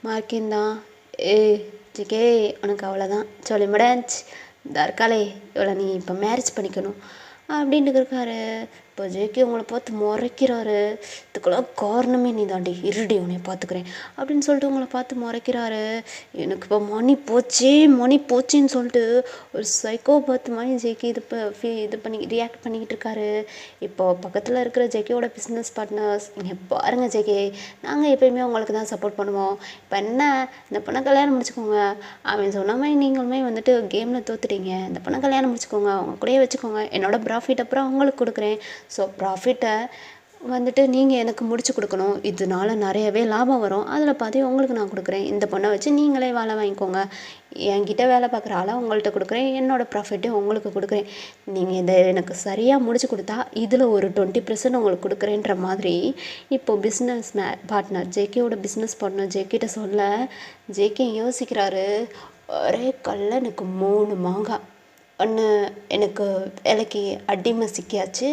மார்க்கின் தான் ஜிகே உனக்கு அவ்வளோதான் சொல்லி முடியாச்சு தற்காலே இவ்வளோ நீ இப்போ மேரேஜ் பண்ணிக்கணும் அப்படின்ட்டு இருக்காரு. இப்போ ஜேகே உங்களை பார்த்து முறைக்கிறாரு. இதுக்கெல்லாம் காரணமே நீ தாண்டி, இருடி உன்னை பார்த்துக்கிறேன் அப்படின்னு சொல்லிட்டு உங்களை பார்த்து முறைக்கிறாரு. எனக்கு இப்போ மணி போச்சேன்னு சொல்லிட்டு ஒரு சைக்கோ பார்த்து மாதிரி ஜேகே இது பண்ணி ரியாக்ட் பண்ணிக்கிட்டு இருக்காரு. இப்போ பக்கத்தில் இருக்கிற ஜேகேவோட பிஸ்னஸ் பார்ட்னர்ஸ், இங்கே பாருங்கள் ஜேகே, நாங்கள் எப்பயுமே உங்களுக்கு தான் சப்போர்ட் பண்ணுவோம். இப்போ என்ன, இந்த பொண்ணை கல்யாணம் முடிச்சுக்கோங்க. அவன் சொன்ன மாதிரி நீங்களுமே வந்துட்டு கேமில் தோத்துட்டீங்க. இந்த பொண்ணை கல்யாணம் முடிச்சுக்கோங்க, அவங்க கூடயே வச்சுக்கோங்க. என்னோட ப்ராஃபிட் அப்புறம் அவங்களுக்கு கொடுக்குறேன். ஸோ ப்ராஃபிட்டை வந்துட்டு நீங்கள் எனக்கு முடிச்சு கொடுக்கணும். இதனால நிறையவே லாபம் வரும். அதில் பாதி உங்களுக்கு நான் கொடுக்குறேன். இந்த பொண்ணை வச்சு நீங்களே வேலை வாங்கிக்கோங்க. என்கிட்ட வேலை பார்க்குற ஆளை உங்கள்கிட்ட கொடுக்குறேன். என்னோடய ப்ராஃபிட்டையும் உங்களுக்கு கொடுக்குறேன். நீங்கள் இதை எனக்கு சரியாக முடிச்சு கொடுத்தா இதில் ஒரு 20% உங்களுக்கு கொடுக்குறேன்ற மாதிரி இப்போது பிஸ்னஸ் பார்ட்னர் ஜேகேவோட பிஸ்னஸ் பார்ட்னர் ஜேகேட்ட சொல்ல ஜேகே யோசிக்கிறாரு. ஒரே கல்ல எனக்கு 3 மாங்காய். ஒன்று எனக்கு வேலைக்கு அடிமை சிக்கியாச்சு,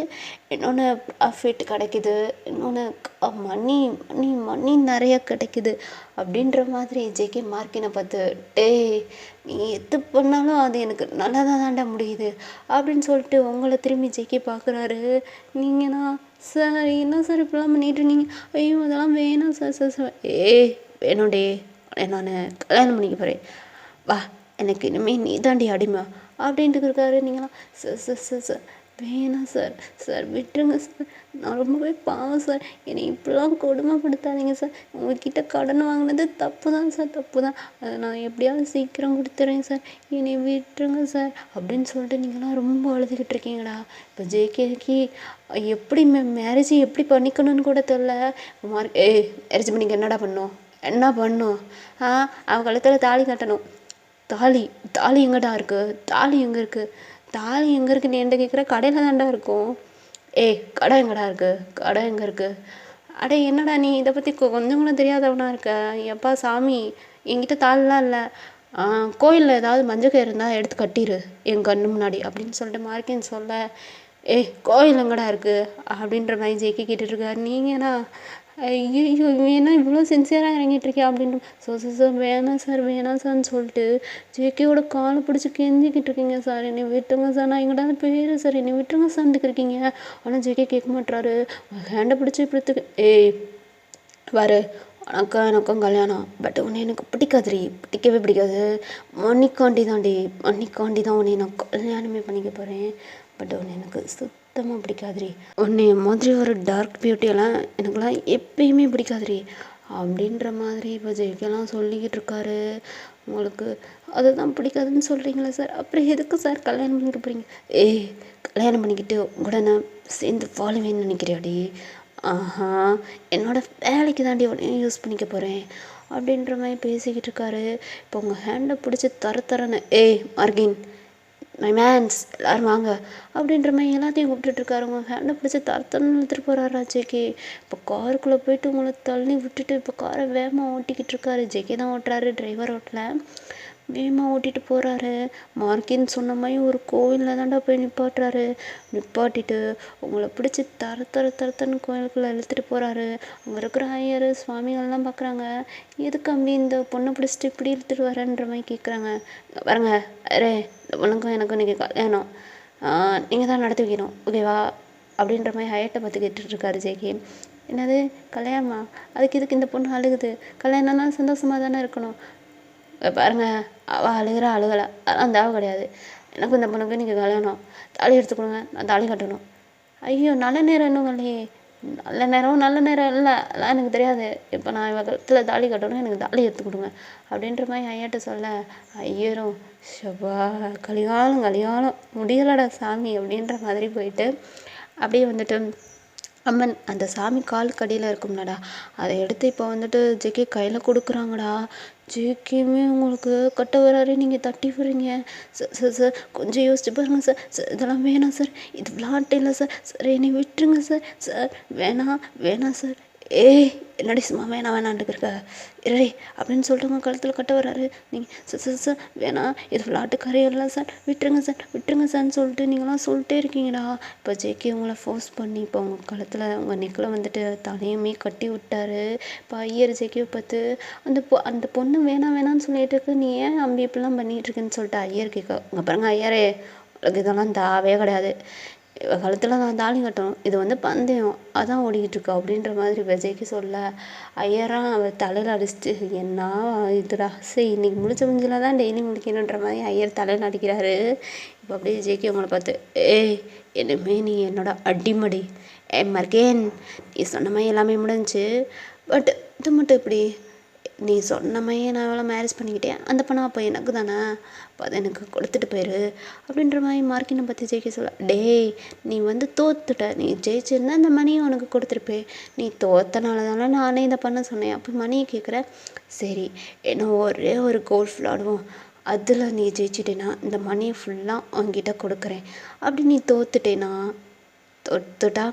இன்னொன்று ப்ராஃபிட் கிடைக்கிது, இன்னொன்று மணி நிறைய கிடைக்கிது அப்படின்ற மாதிரி ஜேகே மார்க்கினை பார்த்து நீ எது பண்ணாலும் அது எனக்கு நல்லதாக தாண்டா முடியுது அப்படின்னு சொல்லிட்டு உங்களை திரும்பி ஜேகே பார்க்குறாரு. நீங்கண்ணா சார் என்ன சார் இப்படிலாம் பண்ணிட்டு இருந்தீங்க? ஐயோ அதெல்லாம் வேணாம் சார். வேணும்டே, நான் கல்யாணம் பண்ணிக்க போகிறேன், வா, எனக்கு இனிமேல் நீ தாண்டி அடிமை அப்படின்ட்டு இருக்காரு. நீங்களாம் சார் வேணாம் சார் விட்டுருங்க சார், நான் ரொம்பவே பாவம் சார், என்னை இப்படிலாம் கொடுமைப்படுத்தாதீங்க சார். உங்ககிட்ட கடன் வாங்கினது தப்பு தான், அதை நான் எப்படியாவது சீக்கிரம் கொடுத்துறேன் சார், என்னை விட்டுருங்க சார் அப்படின்னு சொல்லிட்டு நீங்களாம் ரொம்ப அழுதுகிட்டு இருக்கீங்கடா. இப்போ ஜேகேக்கு எப்படி மேரேஜ் எப்படி பண்ணிக்கணும்னு கூட தெரில. மேரேஜ் பண்ணிக்க என்ன பண்ணும் அவன் கழுத்தில் தாலி கட்டணும். தாலி எங்கடா இருக்குது? தாலி எங்கே இருக்குன்னு என்கிட்ட கேட்குற? கடையில் தான்டா இருக்கும். கடை எங்கடா இருக்குது? அடே என்னடா நீ இதை பற்றி கொஞ்சம் கூட தெரியாதவனா இருக்க? எப்பா சாமி, என்கிட்ட தாலிலாம் இல்லை. கோயிலில் ஏதாவது மஞ்சள் இருந்தால் எடுத்து கட்டிடு என் கண்ணு முன்னாடி அப்படின்னு சொல்லிட்டு மார்க்கின்னு சொல்ல, கோயில் எங்கடா இருக்குது அப்படின்ற மாதிரி ஜேகே கேட்டுட்ருக்காரு. நீங்கண்ணா ஐயோ வேணா இவ்வளோ சின்சியராக இறங்கிட்டுருக்கேன் அப்படின்னு சார் வேணாம் சார்ன்னு சொல்லிட்டு ஜேகேவோட காலை பிடிச்சி கெஞ்சிக்கிட்டு இருக்கீங்க. சார் என்னை விட்டுருங்க சார், நான் எங்கிட்ட பேர் சார், என்னை விட்டுருங்க சார்ன்ட்டு இருக்கீங்க. ஆனால் ஜேகே கேட்க மாட்டாரு. ஹேண்டை பிடிச்சி இப்படி பாரு, எனக்கும் கல்யாணம், பட் உன்னை எனக்கு பிடிக்கவே பிடிக்காது. மணிக்காண்டி தான் உன்னை நான் கல்யாணமே பண்ணிக்க போகிறேன். பட் உன்னை எனக்கு சுத்தமாக பிடிக்காதுரி. உன்னை மாதிரி ஒரு டார்க் பியூட்டியெல்லாம் எனக்குலாம் எப்பயுமே பிடிக்காதுரி அப்படின்ற மாதிரி இப்போ ஜெயிக்கெல்லாம் சொல்லிக்கிட்டு இருக்காரு. உங்களுக்கு அதுதான் பிடிக்காதுன்னு சொல்கிறீங்களா சார்? அப்புறம் எதுக்கு சார் கல்யாணம் பண்ணிக்க போகிறீங்க? கல்யாணம் பண்ணிக்கிட்டு கூட நான் சேர்ந்து வாழுவேன்னு நினைக்கிறியாடி? என்னோடய வேலைக்கு தாண்டி உடனே யூஸ் பண்ணிக்க போகிறேன் அப்படின்ற மாதிரி பேசிக்கிட்டு இருக்காரு. இப்போ உங்கள் ஹேண்டை பிடிச்சி தரன்னு மார்கின் மை மேன்ஸ் எல்லோரும் வாங்க அப்படின்ற மாதிரி எல்லாத்தையும் கூப்பிட்டுட்ருக்காரு. உங்கள் ஹேண்டை பிடிச்சி தரன்னு இழுத்துட்டு போகிறாரா ஜேகே. இப்போ காருக்குள்ளே போயிட்டு உங்களை தள்ளி விட்டுட்டு இப்போ காரை வேகமாக ஓட்டிக்கிட்டு இருக்காரு. ஜேகே தான் ஓட்டுறாரு, டிரைவர் ஓட்டல. வேகமாக ஓட்டிகிட்டு போகிறாரு. மார்க்கின்னு சொன்ன மாதிரி ஒரு கோவிலில் தாண்டா போய் நிப்பாட்டிட்டு உங்களை பிடிச்சி தரத்தன்னு கோயிலுக்குள்ளே இழுத்துட்டு போகிறாரு. அங்கே இருக்கிற ஐயர் சுவாமிகள்லாம் பார்க்குறாங்க. எதுக்கு அப்படி இந்த பொண்ணை பிடிச்சிட்டு இப்படி இழுத்துட்டு வரேன்ற மாதிரி கேட்குறாங்க. பாருங்க, இந்த பொண்ணுக்கும் எனக்கும் இன்றைக்கி கல்யாணம், நீங்கள் தான் நடத்தி வைக்கணும், ஓகேவா அப்படின்ற மாதிரி ஹையர்ட்டை பார்த்து கேட்டுட்ருக்காரு ஜேகே. என்னது கல்யாணமா? இதுக்கு இந்த பொண்ணு அழுகுது? கல்யாணம்னா சந்தோஷமாக தானே இருக்கணும். பாருங்க, அவள் அழுகலை, அதெல்லாம் தேவை கிடையாது. எனக்கும் இந்த பொண்ணுக்கு இன்றைக்கி கல்யாணம், தாலி எடுத்து கொடுங்க, நான் தாலி கட்டணும். ஐயோ நல்ல நேரம் இன்னும் இல்லையே, நல்ல நேரம் இல்லை அதெல்லாம் எனக்கு தெரியாது. இப்போ நான் இவ கழுத்தில் தாலி கட்டணும், எனக்கு தாலி எடுத்து கொடுங்க அப்படின்ற மாதிரி ஐயாட்ட சொல்ல, ஐயரும் ஷபா கலிகாலம் கலிகாலம் முடியலடா சாமி அப்படின்ற மாதிரி போயிட்டு அப்படியே வந்துட்டு அம்மன் அந்த சாமி கால் கடியில் இருக்கும்லடா, அதை எடுத்து இப்போ வந்துட்டு ஜேகே கையில் கொடுக்குறாங்கடா. ஜேகேமே உங்களுக்கு கட்ட வராரு, நீங்கள் தட்டி விடுறீங்க. சார் சார் சார் கொஞ்சம் யோசிச்சு பாருங்கள் சார். சார் இதெல்லாம் வேணாம் சார், இது விளாட்டு இல்லை சார். சார் என்னை விட்டுருங்க சார். சார் வேணாம் வேணாம் சார். ஏய் என்னடி சும்மா வேணாம் வேணான்ட்டு இருக்க இறை அப்படின்னு சொல்லிட்டு உங்கள் கழுத்தில் கட்ட வராரு. நீங்கள் சார் சார் சார் வேணாம், இது விளாட்டு கரையெல்லாம் சார், விட்டுருங்க சார் விட்டுருங்க சார்ன்னு சொல்லிட்டு நீங்களாம் சொல்லிட்டே இருக்கீங்கடா. இப்போ ஜேகே உங்களை ஃபோர்ஸ் பண்ணி இப்போ உங்கள் கழுத்தில் உங்கள் நெக்கில் வந்துட்டு தலையுமே கட்டி விட்டாரு. இப்போ ஐயர் ஜேகேவை பார்த்து அந்த பொண்ணு வேணாம் வேணான்னு சொல்லிட்டு இருக்கு, நீ ஏன் அம்பி இப்படிலாம் பண்ணிகிட்டு இருக்குன்னு சொல்லிட்டு ஐயர் கேட்க, உங்கள் பாருங்க ஐயரே உங்களுக்கு இதெல்லாம் தாவே கிடையாது, கழுத்தில் நான் தாலி கட்டணும், இது வந்து பந்தயம் அதான் ஓடிக்கிட்டு இருக்கா அப்படின்ற மாதிரி விஜய்க்கு சொல்ல, ஐயரா அவர் தலையில் அடிச்சுட்டு என்ன இதுடா சரி இன்னைக்கு முடிச்ச முடிஞ்சலாம் தான் டெய்லி முடிக்கணுன்ற மாதிரி ஐயர் தலையில் அடிக்கிறாரு. இப்போ அப்படியே ஜேகே உங்களை பார்த்து, ஏய் இனிமே நீ என்னோட அடிமடி மர்கேன், நீ சொன்ன மாதிரி எல்லாமே முடிஞ்சுச்சு, பட் இது மட்டும் இப்படி நீ சொன்ன மாதிரியே நான் எவ்வளோ மேரேஜ் பண்ணிக்கிட்டேன், அந்த பணம் அப்போ எனக்கு தானே, அப்போ அதை எனக்கு கொடுத்துட்டு போயிரு அப்படின்ற மாதிரி மார்க்கினை பற்றி ஜெயிக்க சொல்ல, டேய் நீ வந்து தோத்துட்ட, நீ ஜெயிச்சிருந்தா அந்த மணியை உனக்கு கொடுத்துருப்பேன், நீ தோத்தனால தானே நானே இதை பண்ண சொன்னேன், அப்போ மணியை கேட்குற, சரி என்ன ஒரே ஒரு கோல்ஃப் விளாடுவோம், அதில் நீ ஜெயிச்சிட்டேன்னா இந்த மணியை ஃபுல்லாக உங்ககிட்ட கொடுக்குறேன், அப்படி நீ தோத்துட்டா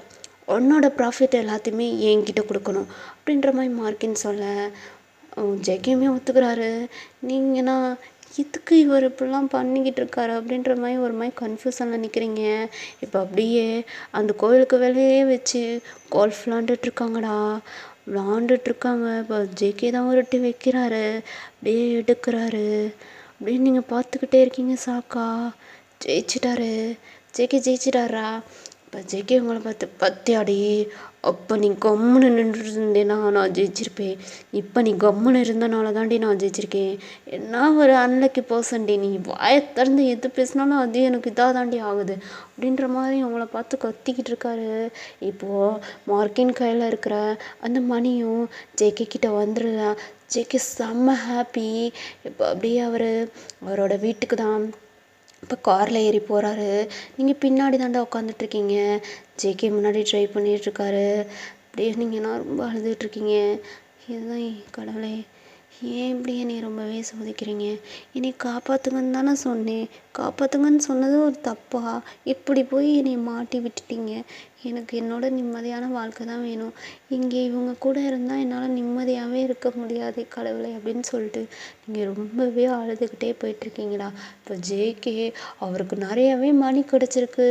உன்னோட ப்ராஃபிட் எல்லாத்தையுமே என்கிட்ட கொடுக்கணும் அப்படின்ற மாதிரி மார்க்கின்னு சொல்ல, ஜெகேமே ஒத்துக்கிறாரு. நீங்கன்னா எதுக்கு இவர் இப்படிலாம் பண்ணிக்கிட்டு இருக்காரு அப்படின்ற மாதிரி ஒரு மாதிரி கன்ஃபியூஷனில் நிற்கிறீங்க. இப்போ அப்படியே அந்த கோயிலுக்கு வெளியே வச்சு கோல்ஃப் விளாண்டுட்ருக்காங்கடா, விளாண்டுட்ருக்காங்க. இப்போ ஜேகே தான் உருட்டி வைக்கிறாரு, அப்படியே எடுக்கிறாரு, அப்படியே நீங்கள் பார்த்துக்கிட்டே இருக்கீங்க சாக்கா. ஜெயிச்சிட்டாரு, ஜேகே ஜெயிச்சிட்டாரா. இப்போ ஜேகே உங்களை பார்த்து பத்தியாடி, அப்போ நீ கம்முன்னு நின்றுருந்தேன்னா நான் ஜெயிச்சிருப்பேன், இப்போ நீ கம்முன்னு இருந்தனால தாண்டி நான் ஜெயிச்சிருக்கேன், என்ன ஒரு அன்லக்கி பர்சன்டி, நீ வாயை திறந்து எது பேசினாலும் அது எனக்கு இதாக தாண்டி ஆகுது அப்படின்ற மாதிரி உங்களை பார்த்து கத்திக்கிட்டு இருக்காரு. இப்போது மார்க்கின் கையில் இருக்கிற அந்த மணியும் ஜேகே கிட்ட வந்துடுறா. ஜேகே செம்ம ஹாப்பி. இப்போ அப்படியே அவரோட வீட்டுக்கு தான் இப்போ காரில் ஏறி போகிறாரு. நீங்கள் பின்னாடி தாண்டா உட்காந்துட்ருக்கீங்க, ஜேகே முன்னாடி ட்ரை பண்ணிகிட்ருக்காரு. அப்படியே நீங்கன்னா ரொம்ப அழுதுகிட்ருக்கீங்க. இதுதான் கடவுளே, ஏன் இப்படி என்னை ரொம்பவே சோதிக்கிறீங்க, என்னை காப்பாற்றுங்கன்னு தானே சொன்னேன், காப்பாற்றுங்கன்னு சொன்னது ஒரு தப்பா, இப்படி போய் என்னை மாட்டி விட்டுட்டீங்க, எனக்கு என்னோட நிம்மதியான வாழ்க்கை தான் வேணும், இங்கே இவங்க கூட இருந்தால் என்னால் நிம்மதியாகவே இருக்க முடியாது கடவுளே அப்படின்னு சொல்லிட்டு நீங்கள் ரொம்பவே அழுதுகிட்டே போயிட்டுருக்கீங்களா. இப்போ ஜேகே அவருக்கு நிறையாவே மணி கிடச்சிருக்கு,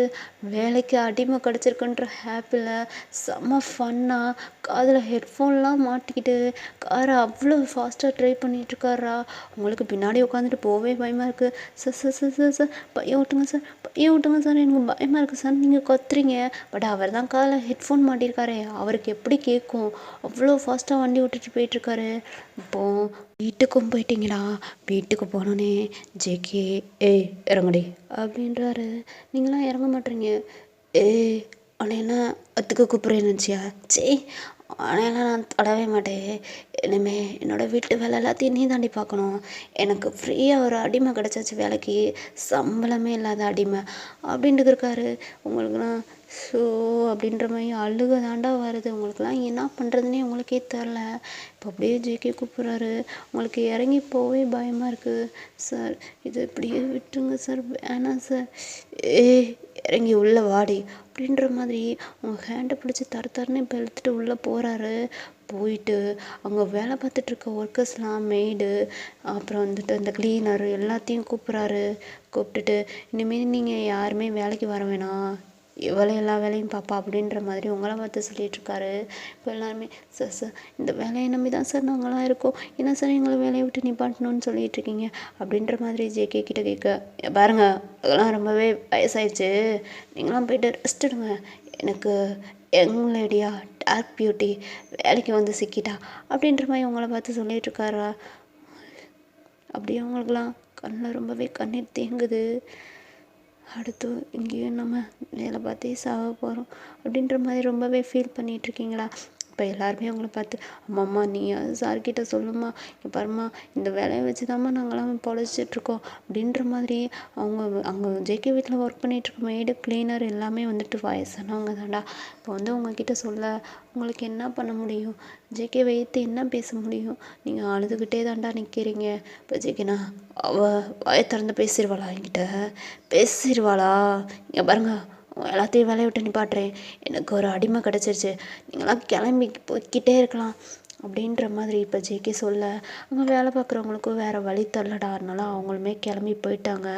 வேலைக்கு அடிமை கிடச்சிருக்குன்ற ஹாப்பியில் செம்ம ஃபன்னாக காதில் ஹெட்ஃபோன்லாம் மாட்டிக்கிட்டு காரை அவ்வளோ ஃபாஸ்ட்டாக ட்ரை பண்ணிகிட்ருக்காரா. உங்களுக்கு பின்னாடி உட்காந்துட்டு போகவே பயமாக இருக்குது. Sir sir sir sir sir பையன் விட்டுங்க சார், பையன் விட்டுங்க சார், எனக்கு பயமாக இருக்குது சார், நீங்கள் கத்துறீங்க, பட் அவர் தான் காதில் ஹெட்ஃபோன் மாட்டியிருக்காரு, அவருக்கு எப்படி கேட்கும், அவ்வளோ ஃபாஸ்ட்டாக வண்டி விட்டுட்டு போயிட்டுருக்காரு. இப்போது வீட்டுக்கும் போயிட்டீங்களா, வீட்டுக்கு போனோன்னே ஜேகே ஏய் இறங்குடி அப்படின்றாரு. நீங்களாம் இறங்க மாட்டீங்க. ஏய் ஆனால் என்ன அத்துக்கு கூப்பிட்றேன்னு நினச்சியா, சே ஆனையெல்லாம் நான் தொடவே மாட்டேன், இனிமே என்னோடய வீட்டு வேலை எல்லாத்தையும் நீ தாண்டி பார்க்கணும், எனக்கு ஃப்ரீயாக ஒரு அடிமை கிடச்சாச்சு வேலைக்கு, சம்பளமே இல்லாத அடிமை அப்படின்ட்டு இருக்காரு. உங்களுக்குலாம் ஸோ அப்படின்ற மாதிரி அழுக தாண்டா வருது, உங்களுக்குலாம் என்ன பண்ணுறதுனே உங்களுக்கே தெரில. இப்போ அப்படியே ஜேகே கூப்பிட்றாரு. உங்களுக்கு இறங்கி போகவே பயமாக இருக்குது சார், இது இப்படியே விட்டுருங்க சார், வேணாம் சார், ஏய் இறங்கி உள்ளே வாடி அப்படின்ற மாதிரி உங்கள் ஹேண்டை பிடிச்சி தரன்னு இப்போ இழுத்துட்டு உள்ளே போகிறாரு. போயிட்டு அங்கே வேலை பார்த்துட்ருக்க ஒர்க்கர்ஸ்லாம் மெய்டு அப்புறம் வந்துட்டு அந்த க்ளீனர் எல்லாத்தையும் கூப்பிட்றாரு. கூப்பிட்டுட்டு இனிமேல் நீங்கள் யாருமே வேலைக்கு வர வேணாம், இவளே எல்லா வேலையும் பாப்பா அப்படின்ற மாதிரி உங்களை பார்த்து சொல்லிகிட்ருக்காரு. இப்போ எல்லாருமே சார் சார் இந்த வேலையை நம்பி தான் சார் நாங்களாம் இருக்கோம், என்ன சார் எங்களை வேலையை விட்டு நிப்பாட்டணும்னு சொல்லிகிட்ருக்கீங்க அப்படின்ற மாதிரி ஜேகே கிட்ட கேட்க, பாருங்க அதெல்லாம் ரொம்பவே வயசாயிடுச்சு, நீங்களாம் போய்ட்டு ரெஸ்ட் எடுங்க, எனக்கு யங் லேடியா டார்க் பியூட்டி வேலைக்கு வந்து சிக்கிட்டா அப்படின்ற மாதிரி உங்களை பார்த்து சொல்லிகிட்ருக்காரா. அப்படியே அவங்களுக்குலாம் கண்ணில் ரொம்பவே கண்ணீர் தேங்குது. அடுத்து இங்கேயும் நம்ம வேலை பார்த்தே சாக போகிறோம் அப்படின்ற மாதிரி ரொம்பவே ஃபீல் பண்ணிகிட்ருக்கீங்களா? இப்போ எல்லாருமே அவங்கள பார்த்து அம்மாம்மா நீ சார்கிட்ட சொல்லுமா, இங்கே பாரும்மா இந்த வேலையை வச்சு தாம்மா நாங்களாம் பொழைச்சிட்ருக்கோம் அப்படின்ற மாதிரி அவங்க அங்கே ஜேகே வீட்டில் ஒர்க் பண்ணிகிட்ருக்க மெய்டு கிளீனர் எல்லாமே வந்துட்டு வயசானவங்க தான்டா. இப்போ வந்து உங்ககிட்ட சொல்ல உங்களுக்கு என்ன பண்ண முடியும்? ஜேகே வைத்து என்ன பேச முடியும்? நீங்கள் அழுதுகிட்டே தான்டா நிற்கிறீங்க. இப்போ ஜேகேனா அவள் வாயை திறந்து பேசிடுவாளா? என்கிட்ட பேசிடுவாளா? இங்கே பாருங்க எல்லாத்தையும் வேலையை விட்டு நிப்பாட்டுறேன், எனக்கு ஒரு அடிமை கிடச்சிருச்சு, நீங்களாம் கிளம்பி போய்கிட்டே இருக்கலாம் அப்படின்ற மாதிரி இப்போ ஜேகே சொல்ல அங்கே வேலை பார்க்குறவங்களுக்கும் வேறு வழி தரலடா. அதனால அவங்களுமே கிளம்பி போயிட்டாங்க.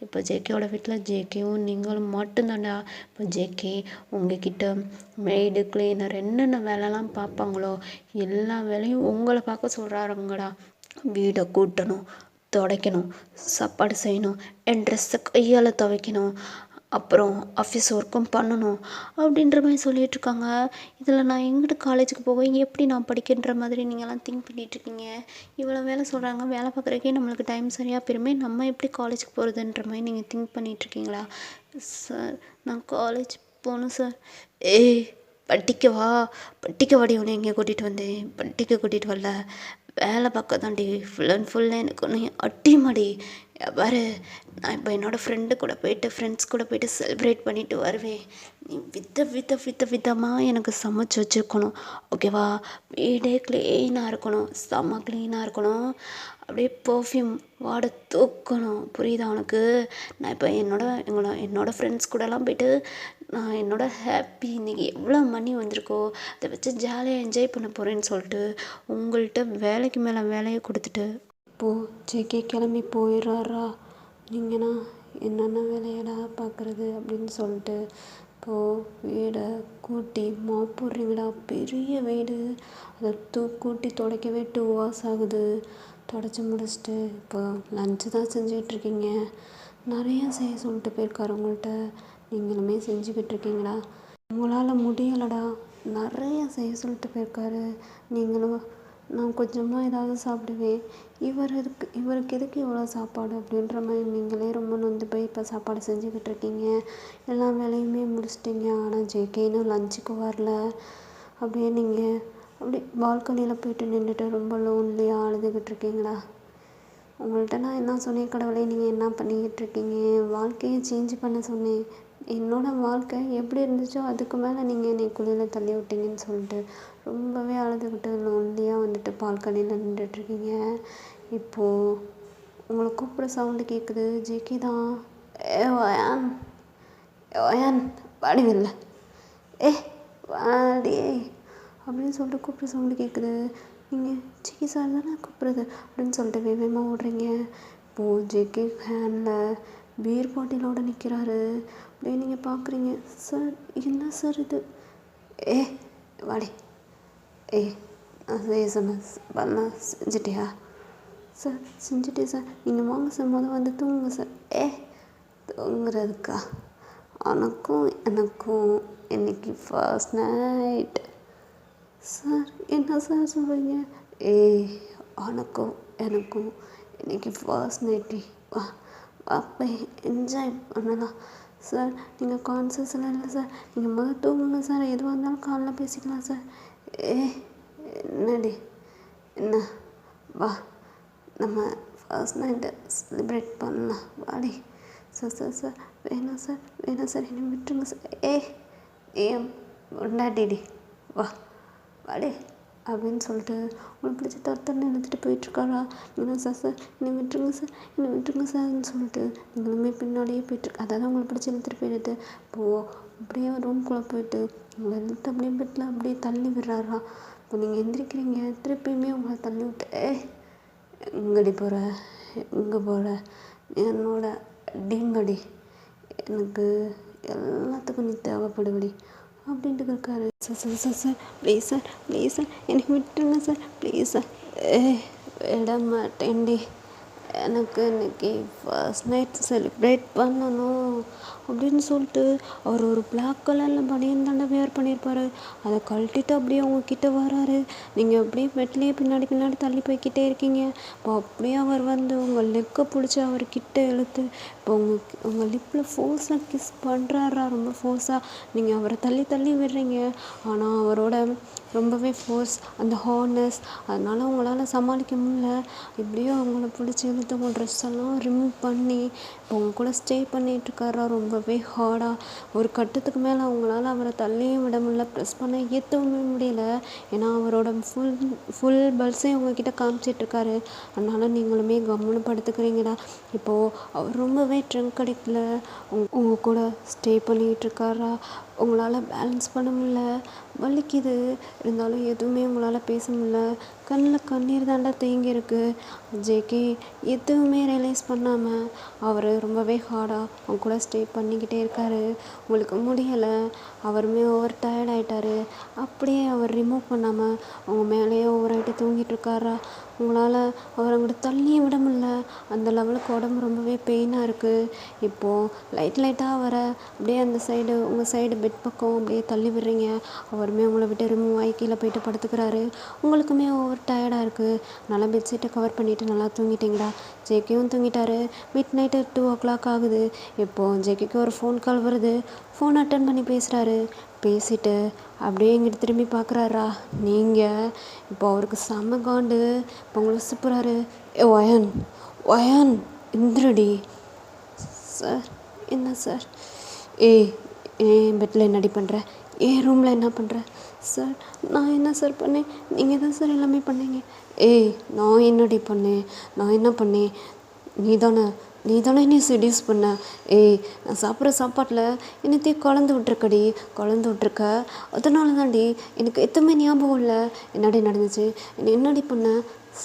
இப்போ ஜேகேவோட வீட்டில் ஜேகேவும் நீங்களும் மட்டும்தான்டா. இப்போ ஜேகே உங்ககிட்ட மெய்டு கிளீனர் என்னென்ன வேலைலாம் பார்ப்பாங்களோ எல்லா வேலையும் உங்களை பார்க்க சொல்கிறாருங்கடா. வீடை கூட்டணும், துடைக்கணும், சாப்பாடு செய்யணும், என் ட்ரெஸ்ஸை கையால் துவைக்கணும், அப்புறம் ஆஃபீஸ் ஒர்க்கும் பண்ணணும் அப்படின்ற மாதிரி சொல்லிகிட்ருக்காங்க. இதில் நான் எங்கிட்ட காலேஜுக்கு போவேன், எப்படி நான் படிக்கின்ற மாதிரி நீங்கள்லாம் திங்க் பண்ணிகிட்ருக்கீங்க. இவ்வளோ வேலை சொல்கிறாங்க, வேலை பார்க்குறக்கே நம்மளுக்கு டைம் சரியாக போயிருமே, நம்ம எப்படி காலேஜுக்கு போகிறதுன்ற மாதிரி நீங்கள் திங்க் பண்ணிகிட்ருக்கீங்களா? சார் நான் காலேஜ் போகணும் சார். ஏய் படிக்கவா? படிக்க வாடி, உன்னை எங்கே கூட்டிகிட்டு வந்தேன்? படிக்க கூட்டிகிட்டு வரல, வேலை பார்க்க தாண்டி ஃபுல் அண்ட் ஃபுல் எனக்கு ஒன்று அட்டிமாடி. பாரு நான் இப்போ என்னோடய ஃப்ரெண்ட்ஸ் கூட போயிட்டு செலிப்ரேட் பண்ணிவிட்டு வருவேன். நீ விதமாக எனக்கு சமைச்சு வச்சுருக்கணும், ஓகேவா? வீடே க்ளீனாக இருக்கணும், செம்ம க்ளீனாக இருக்கணும், அப்படியே பர்ஃப்யூம் வாடை தூக்கணும், புரியுதா உனக்கு? நான் இப்போ என்னோடய ஃப்ரெண்ட்ஸ் கூடலாம் போயிட்டு நான் என்னோடய ஹாப்பி இன்றைக்கி எவ்வளோ மணி வந்திருக்கோ அதை வச்சு ஜாலியாக என்ஜாய் பண்ண போகிறேன்னு சொல்லிட்டு உங்கள்கிட்ட வேலைக்கு மேலே வேலையை கொடுத்துட்டு இப்போது ஜேகே கிளம்பி போயிடுறாரா? நீங்கன்னா என்னென்ன வேலையடா பார்க்குறது அப்படின்னு சொல்லிட்டு இப்போது வீடை கூட்டி மாப் போடுறீங்களா? பெரிய வீடு, அதை கூட்டி துடைக்கவே 2 hours ஆகுது. துடைச்சி முடிச்சுட்டு இப்போ லஞ்சு தான் செஞ்சுக்கிட்ருக்கீங்க. நிறையா செய்ய சொல்லிட்டு போயிருக்காரு உங்கள்கிட்ட, நீங்களுமே செஞ்சுக்கிட்டு இருக்கீங்களா? உங்களால் முடியலடா, நிறையா செய்ய சொல்லிட்டு போயிருக்காரு, நீங்களும் நான் கொஞ்சமாக ஏதாவது சாப்பிடுவேன், இவருக்கு எதுக்கு இவ்வளோ சாப்பாடு அப்படின்ற மாதிரி நீங்களே ரொம்ப நொந்து போய் இப்போ சாப்பாடு செஞ்சுக்கிட்டு இருக்கீங்க. எல்லா வேலையுமே முடிச்சிட்டிங்க, ஆனால் ஜேகே இன்னும் லஞ்சுக்கு வரல. அப்படியே நீங்கள் அப்படி பால்கனியில் போயிட்டு நின்றுட்டு ரொம்ப லோன்லியாக அழுதுகிட்டு இருக்கீங்களா? உங்கள்கிட்ட நான் என்ன சொன்னேன் கடவுளே, நீங்கள் என்ன பண்ணிக்கிட்டு இருக்கீங்க? வாழ்க்கையை சேஞ்ச் பண்ண சொன்னேன், என்னோடய வாழ்க்கை எப்படி இருந்துச்சோ அதுக்கு மேலே நீங்கள் என்னை குழியில் தள்ளி விட்டீங்கன்னு சொல்லிட்டு ரொம்பவே அழுதுகிட்டு லோன்லியாக வந்துட்டு பால்கனியில் நின்றுட்டுருக்கீங்க. இப்போது உங்களை கூப்பிட்ற சவுண்டு கேட்குது, ஜேகே தான். ஏ வயான், வயான் வாடி வெளில, வாடி அப்படின்னு சொல்லிட்டு கூப்பிட்ற சவுண்டு கேட்குது. நீங்கள் ஜேகே சார் தானே கூப்பிட்றது அப்படின்னு சொல்லிட்டு வேகமாக ஓடுறீங்க. இப்போது ஜேகே ஹேண்டில் பீர் பாட்டிலோடு நிற்கிறாரு. அப்படியே நீங்கள் பார்க்குறீங்க, சார் என்ன சார் இது? வாடி, நான் செய்ய சொன்னேன் பண்ண செஞ்சிட்டியா? சார் செஞ்சுட்டேன் சார், நீங்கள் வாங்க சார், வந்து தூங்குங்க சார். தூங்குறதுக்கா? எனக்கும் இன்னைக்கு ஃபர்ஸ்ட் நைட். சார் என்ன சார் சொல்கிறீங்க? எனக்கும் இன்னைக்கு ஃபர்ஸ்ட் நைட்டு, வா போய் என்ஜாய் பண்ணலாம். சார் நீங்கள் கான்சியஸில் இல்லை சார், நீங்கள் தூங்குங்க சார், எதுவாக இருந்தாலும் காலைல பேசிக்கலாம் சார். என்னடி என்ன, வா நம்ம ஃபர்ஸ்ட் நைட்டை செலிப்ரேட் பண்ணலாம், வாடி. சார் வேணாம் சார் என்னை விட்டுருங்க சார். ஏன் கொண்டாடிடி, வா வாடி அப்படின்னு சொல்லிட்டு உங்களுக்கு பிடிச்ச தரத்தன்னு எடுத்துகிட்டு போயிட்டுருக்காரா? ஏன்னா சார் என்னை விட்டுருங்க சார்ன்னு சொல்லிட்டு நீங்களுமே பின்னாடியே போயிட்டுருக்கு. அதாவது உங்களுக்கு பிடிச்சி இழுத்துட்டு போயிடுது. இப்போது அப்படியே ரூம்குள்ளே போயிட்டு உங்களை இழுத்து அப்படியே பெட்டில் அப்படியே தள்ளி விடுறாரா? இப்போ நீங்கள் எந்திரிக்கிறீங்க, திருப்பியுமே உங்களை தள்ளி விட்டு எங்கடி போகிற என்னோட அடிங்கடி, எனக்கு எல்லாத்துக்கும் நீ தேவைப்படுவடி அப்படின்ட்டு இருக்காரு. சார் ப்ளீஸ் சார் என்னை விட்டுருங்க சார், ப்ளீஸ் சார். விட மாட்டேன்டி எனக்கு இன்னைக்கு ஃபர்ஸ்ட் நைட் செலிப்ரேட் பண்ணணும் அப்படின்னு சொல்லிட்டு அவர் ஒரு பிளாக் கலரில் பனியன் தாண்டா வேர் பண்ணியிருப்பாரு. அதை கழட்டிட்டு அப்படியே உங்ககிட்ட வராரு. நீங்கள் அப்படியே பெட்லேயே பின்னாடி பின்னாடி தள்ளி போய்க்கிட்டே இருக்கீங்க. இப்போ அப்படியே அவர் வந்து உங்கள் லெக்கை பிடிச்சி அவர்கிட்ட இழுத்து இப்போ உங்கள் லிப்பில் ஃபோர்ஸாக கிஸ் பண்ணுறாரா, ரொம்ப ஃபோர்ஸாக. நீங்கள் அவரை தள்ளி தள்ளி விடுறீங்க. ஆனால் அவரோட ரொம்பவே ஃபோர்ஸ், அந்த ஹார்னஸ், அதனால் உங்களால் சமாளிக்க முடியல. இப்படியே அவங்கள பிடிச்சி இழுத்து உங்கள் ட்ரெஸ் எல்லாம் ரிமூவ் பண்ணி இப்போ உங்க கூட ஸ்டே பண்ணிகிட்ருக்காரா ரொம்பவே ஹார்டாக. ஒரு கட்டத்துக்கு மேலே அவங்களால அவரை தள்ளியும் விட முடியல, ப்ரெஸ் பண்ண ஏற்றவுமே முடியல. ஏன்னா அவரோட ஃபுல் பல்ஸையும் உங்ககிட்ட காமிச்சிட்ருக்காரு. அதனால் நீங்களுமே கம்முன்னு படுத்துக்கிறீங்கடா. இப்போது அவர் ரொம்பவே ட்ரங்க் அடிக்கல, உங்கள் கூட ஸ்டே பண்ணிகிட்ருக்காரா. உங்களால் பேலன்ஸ் பண்ண முடியல, வலிக்குது. இருந்தாலும் எதுவுமே உங்களால் பேச முடியல. கண்ணில் கண்ணீர் தாண்டா தேங்கியிருக்கு. ஜேகே எதுவுமே ரியலைஸ் பண்ணாமல் அவர் ரொம்பவே ஹார்டாக அவங்க கூட ஸ்டே பண்ணிக்கிட்டே இருக்காரு. உங்களுக்கு முடியலை, அவருமே ஓவர் டயர்ட் ஆகிட்டாரு. அப்படியே அவர் ரிமூவ் பண்ணாமல் அவங்க மேலேயே ஓவராகிட்டு தூங்கிட்டு இருக்காரா. உங்களால் அவரை அங்கிட்டு தள்ளியும் விட முடியல. அந்த லெவலுக்கு உடம்பு ரொம்பவே பெயினாக இருக்குது. இப்போது லைட்டாக அவரை அப்படியே அந்த சைடு உங்கள் சைடு பெட் பக்கம் அப்படியே தள்ளி விடுறீங்க. அவருமே உங்களை விட்டு ரிமூவ் ஆகி கீழே போயிட்டு படுத்துக்கிறாரு. உங்களுக்குமே ஓவர் டயர்டாக இருக்குது. நல்லா பெட்ஷீட்டை கவர் பண்ணிவிட்டு நல்லா தூங்கிட்டீங்கடா. ஜேகேவும் தூங்கிட்டாரு. மிட் நைட்டு 2 o'clock ஆகுது. இப்போது ஜேகேக்கு ஒரு ஃபோன் கால் வருது. ஃபோன் அட்டன் பண்ணி பேசுகிறாரு. பேசிட்டு அப்படியே இங்கிட்டு திரும்பி பார்க்குறாரா. நீங்கள் இப்போ அவருக்கு செம்ம காண்டு. இப்போ உங்களை சுப்புறாரு. ஏ ஒயன், ஒயன் இந்திரடி. சார், என்ன சார்? ஏய், ஏன் பெட்டில் என்னடி பண்ணுற? ஏன் ரூமில் என்ன பண்ணுற? சார், நான் என்ன சார் பண்ணேன்? நீங்கள் தான் சார் எல்லாமே பண்ணீங்க. ஏய், நான் என்னடி பண்ணேன்? நான் என்ன பண்ணேன்? நீ தானே என்னை செடியூஸ் பண்ண. ஏய், நான் சாப்பிட்ற சாப்பாட்டில் என்னத்தையும் கலந்து விட்ருக்கடி, கலந்து விட்ருக்க. அதனால தான்டி எனக்கு எதுவுமே ஞாபகம் இல்லை. என்னடி நடந்துச்சு? என்னடி பண்ண?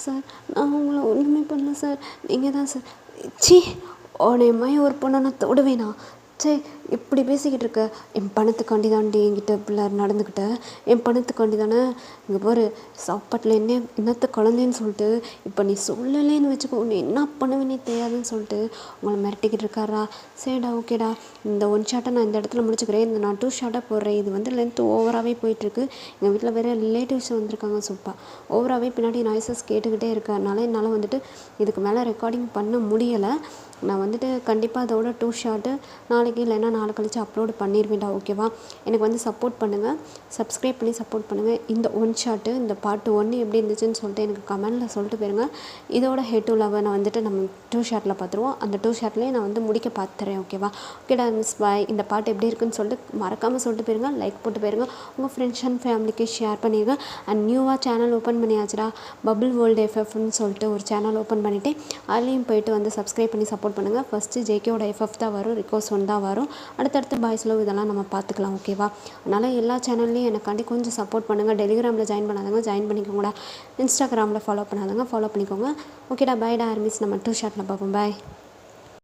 சார், நான் உங்களை ஒன்றுமே பண்ணல சார், நீங்கள் தான் சார். சி, உன்னை ஒரு பொண்ணை நான் தொடுவேனா? சே, இப்படி பேசிக்கிட்டு இருக்க. என் பணத்துக்காண்டி தாண்டி என்கிட்ட இப்படி நடந்துக்கிட்ட. என் பணத்துக்காண்டி தானே. இங்கே பாரு, சாப்பாட்டில் என்னத்தை குழந்தைன்னு சொல்லிட்டு இப்போ நீ சொல்லலேன்னு வச்சுக்கோ, உன்னை என்ன பண்ணுவேனே தெரியாதுன்னு சொல்லிட்டு உங்களை மிரட்டிக்கிட்டு இருக்காரா. சரிடா, ஓகேடா, இந்த 1 ஷாட்டை நான் இந்த இடத்துல முடிச்சுக்கிறேன். இந்த நான் 2 ஷாட்டாக போடுறேன். இது வந்து லென்த்து ஓவராகவே போயிட்டுருக்கு. எங்கள் வீட்டில் வேறு ரிலேட்டிவ்ஸ் வந்திருக்காங்க. சூப்பா ஓவராகவே பின்னாடி நாய்ஸஸ் கேட்டுக்கிட்டே இருக்கறனால என்னால் வந்துட்டு இதுக்கு மேலே ரெக்கார்டிங் பண்ண முடியலை. நான் வந்துட்டு கண்டிப்பாக அதோட 2 ஷாட்டு நாளைக்கு இல்லைன்னா நாளை கழிச்சு அப்லோடு பண்ணிடுவேன்டா. ஓகேவா? எனக்கு வந்து சப்போர்ட் பண்ணுங்கள், சப்ஸ்கிரைப் பண்ணி சப்போர்ட் பண்ணுங்கள். இந்த 1 ஷாட்டு, இந்த பார்ட் 1 எப்படி இருந்துச்சுன்னு சொல்லிட்டு எனக்கு கமெண்டில் சொல்லிட்டு போயிருங்க. இதோட ஹெட் டு லவ் நான் வந்துட்டு நம்ம 2 ஷாட்டில் பார்த்துருவோம். அந்த 2 ஷாட்லேயே நான் வந்து முடிக்க பார்த்துறேன். ஓகேவா? ஓகேடா மிஸ் பாய். இந்த பாட்டு எப்படி இருக்குன்னு சொல்லிட்டு மறக்காமல் சொல்லிட்டு போயிருங்க. லைக் போட்டு போயிருங்க. உங்கள் ஃப்ரெண்ட்ஸ் அண்ட் ஃபேமிலிக்கு ஷேர் பண்ணிடுங்க. அண்ட் நியூவாக சேனல் ஓப்பன் பண்ணியாச்சுடா, பபிள் வேர்ல்டு எஃப்எஃப்னு சொல்லிட்டு ஒரு சேனல் ஓப்பன் பண்ணிவிட்டு அதுலேயும் போய்ட்டு வந்து சப்ஸ்கிரைப் பண்ணி சப்போர்ட் பண்ணுங்கள். ஃபஸ்ட்டு ஜேகேவோட எஃப்எஃப் தான் வரும், ரிக்வஸ்ட் 1 தான் வரும். அடுத்தடுத்து பாய்ஸ் லவ் இதெல்லாம் நம்ம பார்த்துக்கலாம். ஓகேவா? அதனால் எல்லா சேனல்லையும் எனக்காண்டி கொஞ்சம் சப்போர்ட் பண்ணுங்கள். டெலிகிராமில் ஜாயின் பண்ணாதவங்க ஜாயின் பண்ணிக்கோங்கடா. இன்ஸ்டாகிராமில் ஃபாலோ பண்ணாதவங்க ஃபாலோ பண்ணிக்கோங்க. ஓகேடா, பாய்டா ஆர்மிஸ். நம்ம 2 ஷாட்டில் பார்ப்போம். பாய்.